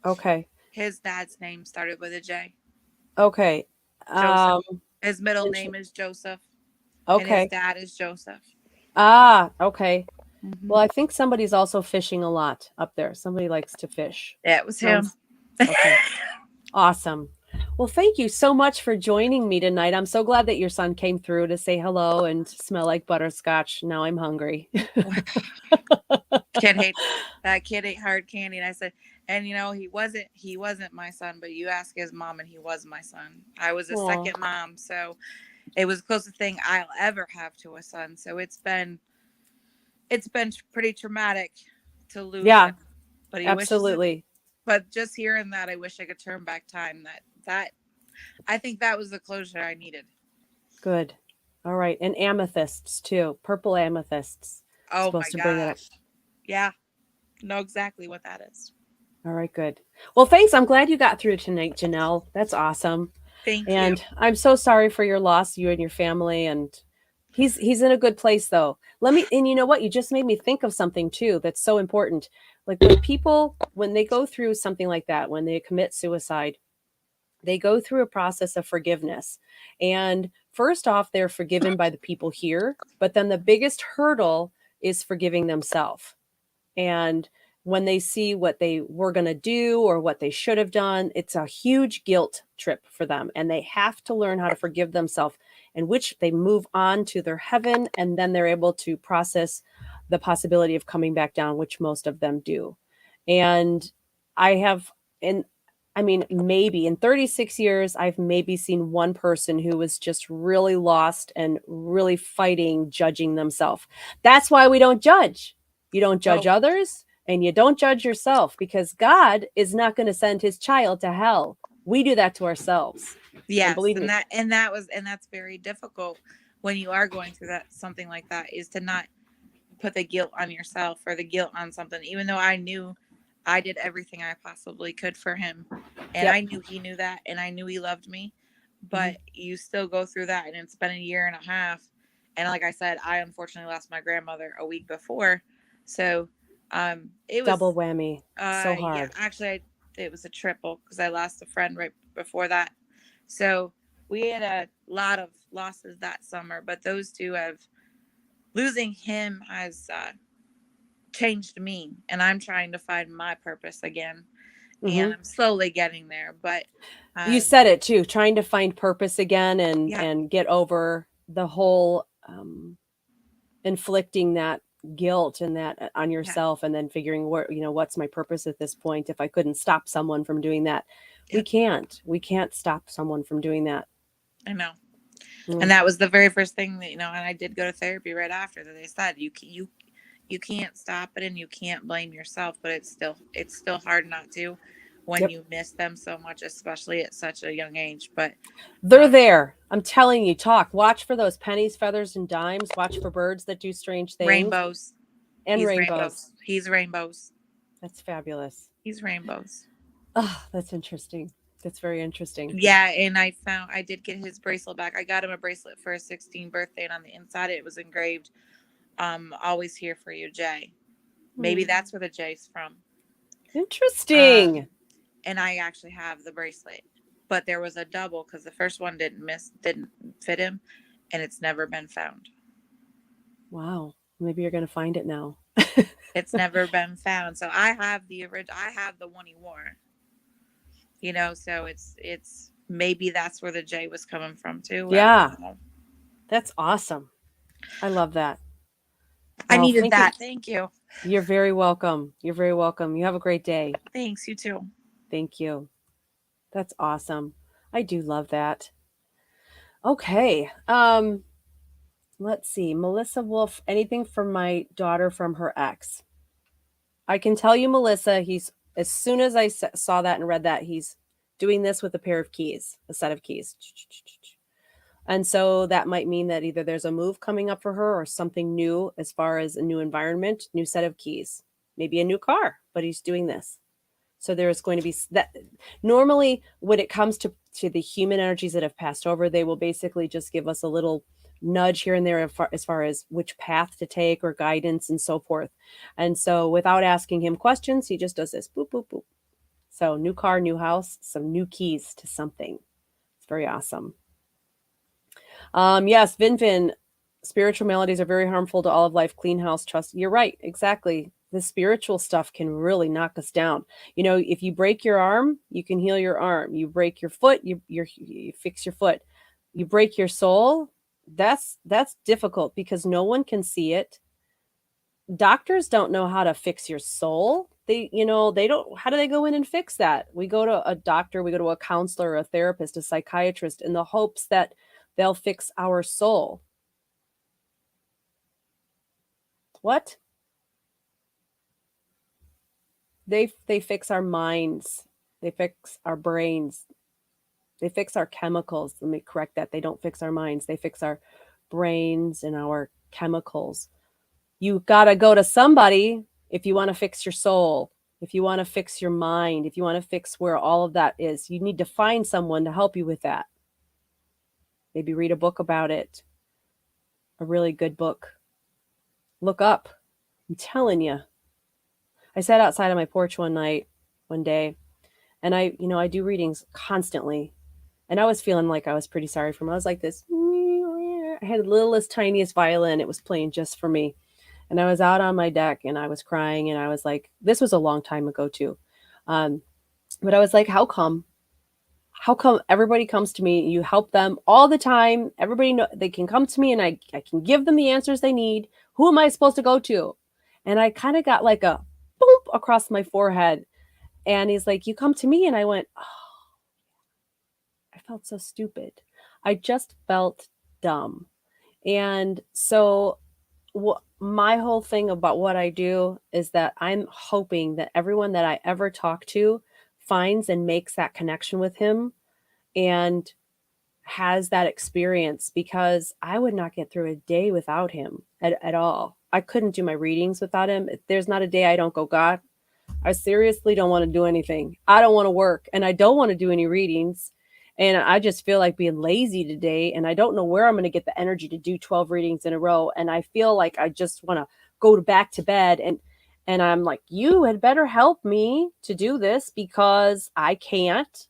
Okay. His dad's name started with a J. Okay. His middle name is Joseph. Okay. And his dad is Joseph. Okay. Mm-hmm. Well, I think somebody's also fishing a lot up there. Somebody likes to fish. Yeah, it was him. Okay. Awesome. Well, thank you so much for joining me tonight. I'm so glad that your son came through to say hello and smell like butterscotch. Now I'm hungry. That kid ate hard candy. And I said, and he wasn't my son, but you ask his mom and he was my son. I was a second mom. So it was the closest thing I'll ever have to a son. So it's been pretty traumatic to lose him. But absolutely. But just hearing that, I wish I could turn back time. That I think that was the closure I needed. Good. All right. And amethysts too. Purple amethysts. Oh my gosh. Yeah. Know exactly what that is. All right, good. Well, thanks. I'm glad you got through tonight, Janelle. That's awesome. Thank you. And I'm so sorry for your loss, you and your family. And he's in a good place though. And you know what? You just made me think of something too that's so important. Like when they go through something like that, when they commit suicide, they go through a process of forgiveness. And first off, they're forgiven by the people here, but then the biggest hurdle is forgiving themselves. And when they see what they were going to do or what they should have done, it's a huge guilt trip for them. And they have to learn how to forgive themselves, in which they move on to their heaven. And then they're able to process the possibility of coming back down, which most of them do. And maybe in 36 years, I've maybe seen one person who was just really lost and really fighting, judging themselves. That's why we don't judge. You don't judge others. And you don't judge yourself, because God is not going to send his child to hell. We do that to ourselves. And Yes, believe me, that's very difficult when you are going through that, something like that, is to not put the guilt on yourself or the guilt on something, even though I knew I did everything I possibly could for him, and yep. I knew he knew that, and I knew he loved me. Mm-hmm. But you still go through that, and it's been a year and a half. And like I said, I unfortunately lost my grandmother a week before. So it Double was whammy. So yeah, hard. actually it was a triple, because I lost a friend right before that. So we had a lot of losses that summer, but those two have, losing him has changed me, and I'm trying to find my purpose again, and Mm-hmm. I'm slowly getting there. But You um, said it too, trying to find purpose again, and yeah, get over the whole inflicting that guilt and that on yeah, yourself, and then figuring where, what's my purpose at this point. If I couldn't stop someone from doing that, we yeah, can't stop someone from doing that. I know. And Mm. that was the very first thing that, and I did go to therapy right after that. They said you can't stop it, and you can't blame yourself, but it's still hard not to when Yep. you miss them so much, especially at such a young age. But They're um, there. I'm telling you, watch for those pennies, feathers, and dimes. Watch for birds that do strange things, rainbows, and he's rainbows. rainbows, he's rainbows, That's fabulous. he's rainbows. Oh, that's interesting. That's very interesting. Yeah, and I did get his bracelet back. I got him a bracelet for his 16th birthday, and on the inside it was engraved, always here for you, Jay. Maybe Hmm. that's where the J's from. Interesting. And I actually have the bracelet, but there was a double, because the first one didn't fit him, and it's never been found. Wow. Maybe you're going to find it now. It's never been found. So I have the original. I have the one he wore. So it's maybe that's where the J was coming from too. I Yeah, don't know. that's awesome. I love that. I Well, needed thank you. that. Thank you. You're very welcome. You're very welcome. You have a great day. Thanks. You too. Thank you. That's awesome. I do love that. Okay. Let's see. Melissa Wolf, anything from my daughter from her ex? I can tell you, Melissa, he's, as soon as I saw that and read that, he's doing this with a pair of keys, a set of keys. And so that might mean that either there's a move coming up for her, or something new, as far as a new environment, new set of keys, maybe a new car, but he's doing this. So there's going to be that. Normally, when it comes to the human energies that have passed over, they will basically just give us a little nudge here and there, as far as which path to take, or guidance, and so forth. And so, without asking him questions, he just does this, boop, boop, boop. So new car, new house, some new keys to something. It's very awesome. Yes, Vin, spiritual maladies are very harmful to all of life. Clean house, trust. You're right, exactly. The spiritual stuff can really knock us down. If you break your arm, you can heal your arm. You break your foot, you fix your foot. You break your soul, that's difficult, because no one can see it. Doctors don't know how to fix your soul. They don't. How do they go in and fix that? We go to a doctor, we go to a counselor, a therapist, a psychiatrist, in the hopes that they'll fix our soul. What? They fix our minds. They fix our brains. They fix our chemicals. Let me correct that. They don't fix our minds. They fix our brains and our chemicals. You got to go to somebody if you want to fix your soul, if you want to fix your mind, if you want to fix where all of that is. You need to find someone to help you with that. Maybe read a book about it, a really good book. Look up. I'm telling you. I sat outside on my porch one day, and I do readings constantly. And I was feeling like I was pretty sorry for him. I was like this. I had the littlest, tiniest violin. It was playing just for me. And I was out on my deck, and I was crying, and I was like, this was a long time ago too. But I was like, how come? How come everybody comes to me? You help them all the time. Everybody know they can come to me, and I can give them the answers they need. Who am I supposed to go to? And I kind of got like a boom across my forehead. And he's like, you come to me. And I went, oh, I felt so stupid. I just felt dumb. And so my whole thing about what I do is that I'm hoping that everyone that I ever talk to finds and makes that connection with him and has that experience, because I would not get through a day without him at all. I couldn't do my readings without him. There's not a day I don't go, God, I seriously don't want to do anything. I don't want to work and I don't want to do any readings. And I just feel like being lazy today. And I don't know where I'm going to get the energy to do 12 readings in a row. And I feel like I just want to go back to bed. And I'm like, you had better help me to do this because I can't.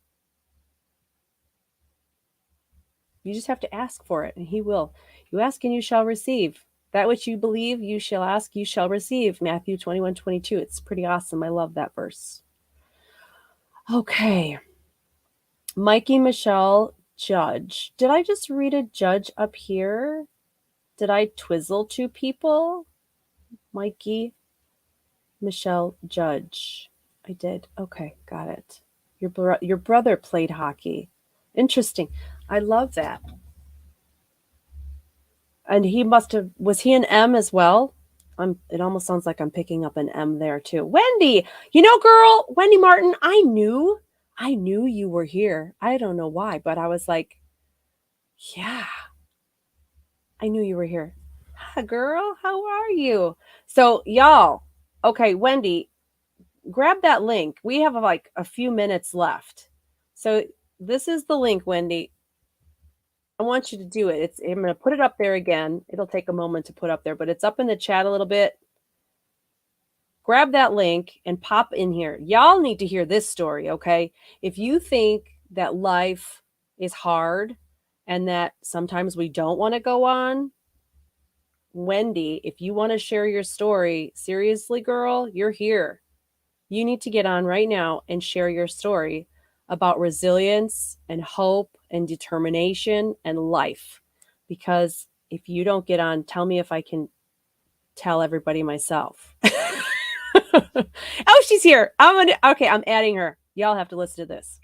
You just have to ask for it, and he will. You ask and you shall receive. That which you believe, you shall ask, you shall receive. Matthew 21:22. It's pretty awesome. I love that verse. Okay. Mikey Michelle Judge. Did I just read a judge up here? Did I twizzle two people? Mikey Michelle Judge. I did. Okay, got it. Your brother played hockey. Interesting. I love that. And he was he an M as well? It almost sounds like I'm picking up an M there too. Wendy, girl, Wendy Martin, I knew you were here. I don't know why, but I was like, yeah, I knew you were here. Hi, girl, how are you? So y'all, okay, Wendy, grab that link. We have like a few minutes left. So this is the link, Wendy. I want you to do it. I'm going to put it up there again. It'll take a moment to put up there, but it's up in the chat a little bit. Grab that link and pop in here. Y'all need to hear this story, okay? If you think that life is hard and that sometimes we don't want to go on, Wendy, if you want to share your story, seriously, girl, you're here. You need to get on right now and share your story about resilience and hope and determination and life. Because if you don't get on, tell me if I can tell everybody myself. Oh, she's here. I'm adding her. Y'all have to listen to this.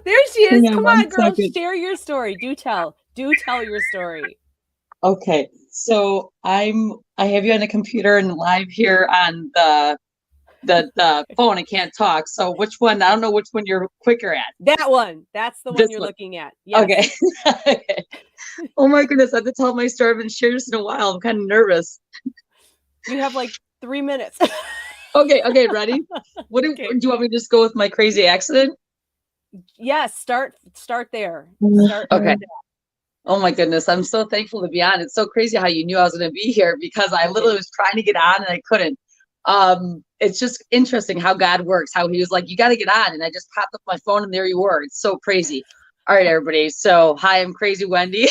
There she is. Come on, girl. Second. Share your story. Do tell your story. Okay, so I have you on the computer and live here on the phone. I can't talk. So which one? I don't know which one you're quicker at. That one. That's the one This you're one. looking at. Yes. Okay. Okay. Oh my goodness, I have to tell my story. I've been sharing this in a while. I'm kind of nervous. You have like 3 minutes. Okay, ready? Do you want me to just go with my crazy accident? Yes, start there. Okay. Oh my goodness, I'm so thankful to be on. It's so crazy how you knew I was going to be here, because I literally was trying to get on and I couldn't. It's just interesting how God works, how he was like, you got to get on. And I just popped up my phone and there you were. It's so crazy. All right, everybody. So hi, I'm Crazy Wendy.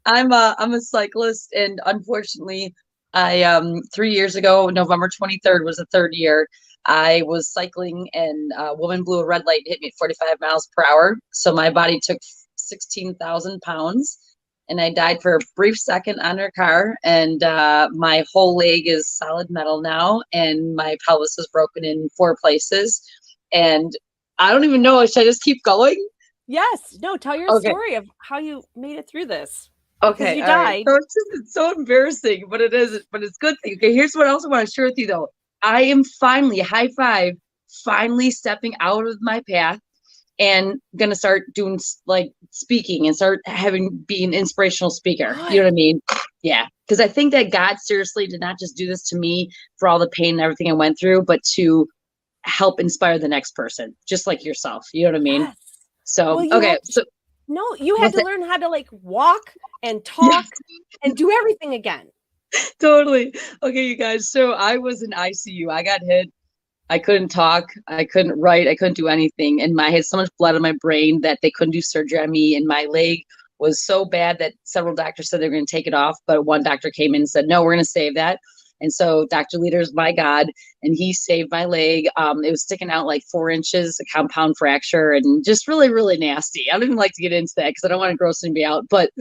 I'm a cyclist, and unfortunately I 3 years ago, November 23rd was the third year. I was cycling and a woman blew a red light and hit me at 45 miles per hour. So my body took 16,000 pounds and I died for a brief second on her car. And my whole leg is solid metal now. And my pelvis is broken in 4 places. And I don't even know. Should I just keep going? Yes. No, tell your story of how you made it through this. Okay. You died. Right. So it's so embarrassing, but it's a good thing. Okay. Here's what I also want to share with you though. I am finally, high five, finally stepping out of my path and gonna start doing like speaking and start being an inspirational speaker. Good. You know what I mean? Yeah. Because I think that God seriously did not just do this to me for all the pain and everything I went through, but to help inspire the next person, just like yourself. You know what I mean? Yes. So, Well, okay. No, you had to learn how to like walk and talk and do everything again. Totally. Okay, you guys. So I was in ICU. I got hit. I couldn't talk. I couldn't write. I couldn't do anything. And I had so much blood in my brain that they couldn't do surgery on me. And my leg was so bad that several doctors said they were going to take it off. But one doctor came in and said, no, we're going to save that. And so Dr. Leader is my God, and he saved my leg. It was sticking out like 4 inches, a compound fracture, and just really, really nasty. I don't even like to get into that because I don't want to gross anybody out. But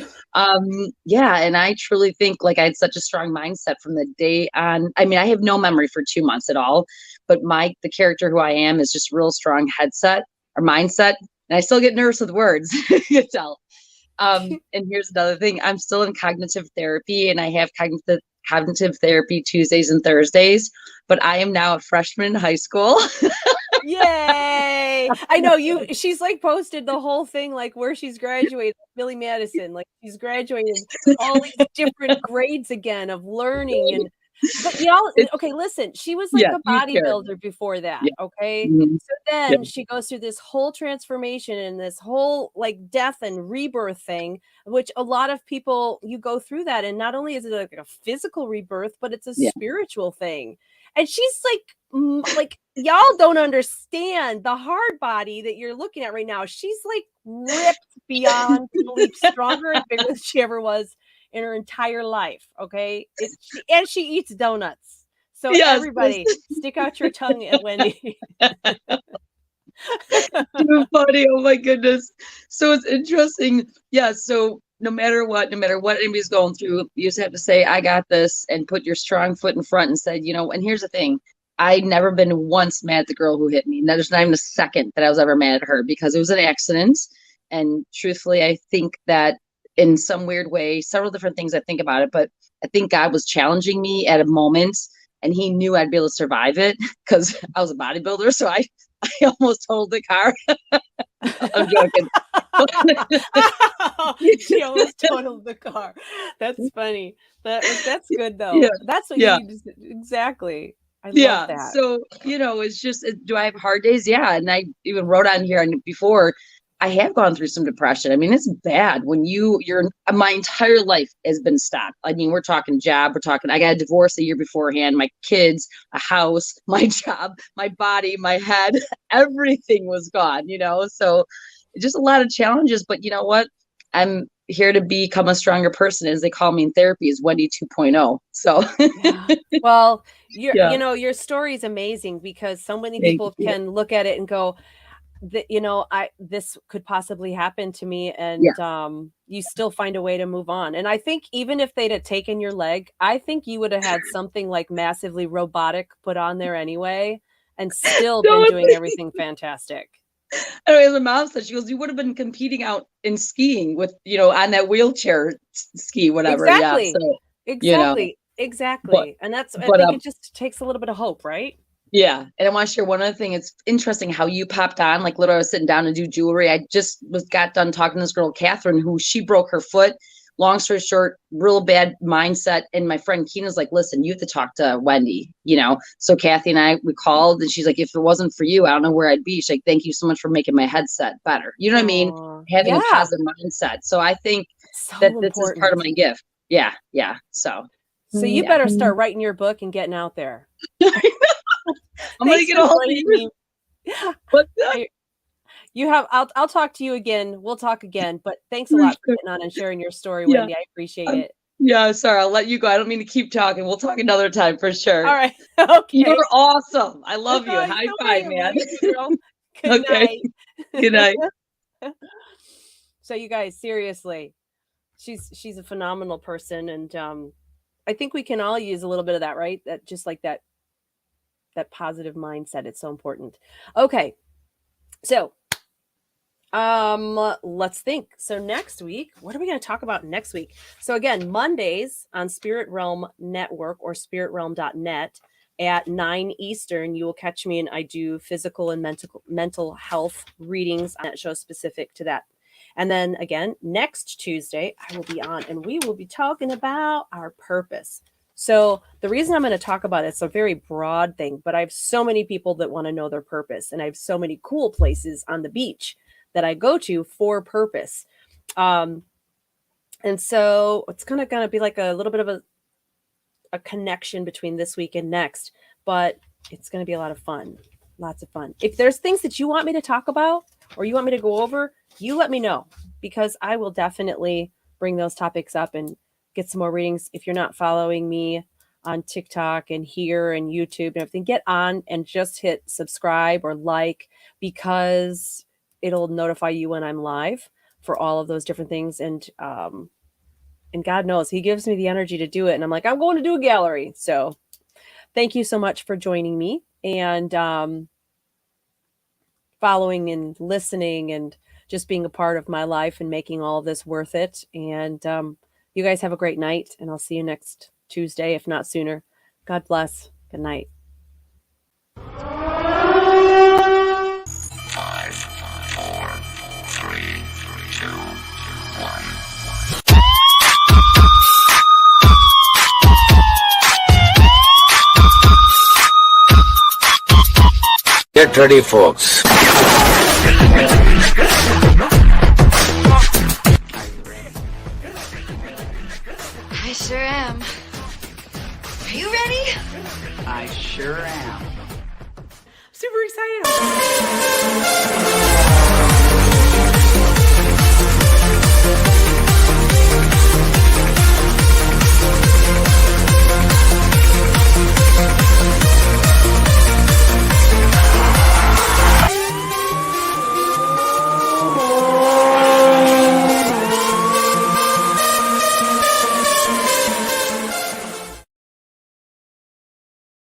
yeah, and I truly think like I had such a strong mindset from the day on. I mean, I have no memory for 2 months at all, but the character who I am is just real strong mindset. And I still get nervous with words, you can tell. And here's another thing. I'm still in cognitive therapy and I have cognitive therapy Tuesdays and Thursdays, but I am now a freshman in high school. Yay! I know she's like posted the whole thing, like where she's graduated, Billy Madison, like she's graduated all these different grades again of learning. And but y'all, okay, listen, she was like Yeah, a you care. bodybuilder before that. Yeah. Okay. Mhm. So then Yeah. she goes through this whole transformation and this whole like death and rebirth thing, which a lot of people you go through that. And not only is it like a physical rebirth, but it's a Yeah. spiritual thing. And she's like y'all don't understand the hard body that you're looking at right now. She's like ripped beyond belief, stronger and bigger than she ever was in her entire life. Okay. And she eats donuts. So Yes. everybody stick out your tongue at Wendy. Too funny. Oh my goodness. So it's interesting. Yeah. So no matter what anybody's going through, you just have to say, I got this, and put your strong foot in front and said, and here's the thing. I never been once mad at the girl who hit me. There's not even a second that I was ever mad at her, because it was an accident. And truthfully, I think that in some weird way, several different things I think about it, but I think God was challenging me at a moment, and he knew I'd be able to survive it because I was a bodybuilder. So I almost totaled the car. I'm joking. She almost totaled the car. That's funny. That's good though. Yeah. That's what Yeah. you need to, exactly. I Yeah. love that. So, it's just, do I have hard days? Yeah. And I even wrote on here, and before, I have gone through some depression. I mean, it's bad when my entire life has been stopped. I mean, we're talking job, I got a divorce a year beforehand, my kids, a house, my job, my body, my head, everything was gone, so just a lot of challenges. But you know what? I'm here to become a stronger person, as they call me in therapy, is Wendy 2.0. So Yeah. Well, Yeah. your story is amazing, because so many Thank people you. can look at it and go, this could possibly happen to me, and you still find a way to move on. And I think even if they'd have taken your leg, I think you would have had something like massively robotic put on there anyway, and still been doing everything fantastic. Anyway, the mom said, she goes, you would have been competing out in skiing with, on that wheelchair ski, whatever. Exactly. Yeah. So, Exactly. And I think it just takes a little bit of hope, right? Yeah. And I want to share one other thing. It's interesting how you popped on. Like, literally, I was sitting down to do jewelry. I just got done talking to this girl, Catherine, who she broke her foot. Long story short, real bad mindset. And my friend Keena's like, listen, you have to talk to Wendy, So Kathy and I, we called, and she's like, if it wasn't for you, I don't know where I'd be. She's like, thank you so much for making my headset better. You know what I mean? Having a positive mindset. So I think that this is part of my gift. Yeah. Yeah. So you better start writing your book and getting out there. I'm going to get a hold of you. What's that? I'll talk to you again. We'll talk again, but thanks a lot for getting on and sharing your story, Wendy. I appreciate it. Yeah, sorry, I'll let you go. I don't mean to keep talking. We'll talk another time for sure. All right. Okay. You're awesome. I love you. High five, man. Good night. Good night. So you guys, seriously, she's a phenomenal person, and I think we can all use a little bit of that, right? That just like that positive mindset. It's so important. Okay. So let's think. So next week, what are we going to talk about next week? So again, Mondays on Spirit Realm Network or spiritrealm.net at 9 Eastern, you will catch me, and I do physical and mental health readings on that show specific to that. And then again, next Tuesday, I will be on, and we will be talking about our purpose. So the reason I'm going to talk about it's a very broad thing, but I have so many people that want to know their purpose, and I have so many cool places on the beach that I go to for purpose. And so it's kind of going to be like a little bit of a connection between this week and next, but it's going to be a lot of fun. Lots of fun. If there's things that you want me to talk about or you want me to go over, you let me know, because I will definitely bring those topics up and get some more readings. If you're not following me on TikTok and here and YouTube and everything, get on and just hit subscribe or like, because it'll notify you when I'm live for all of those different things. And God knows he gives me the energy to do it. And I'm like, I'm going to do a gallery. So thank you so much for joining me and following and listening and just being a part of my life and making all of this worth it. And you guys have a great night, and I'll see you next Tuesday, if not sooner. God bless. Good night. 5, 4, 3, 2, 1. Get ready, folks. I sure am. Are you ready? I sure am. Super excited.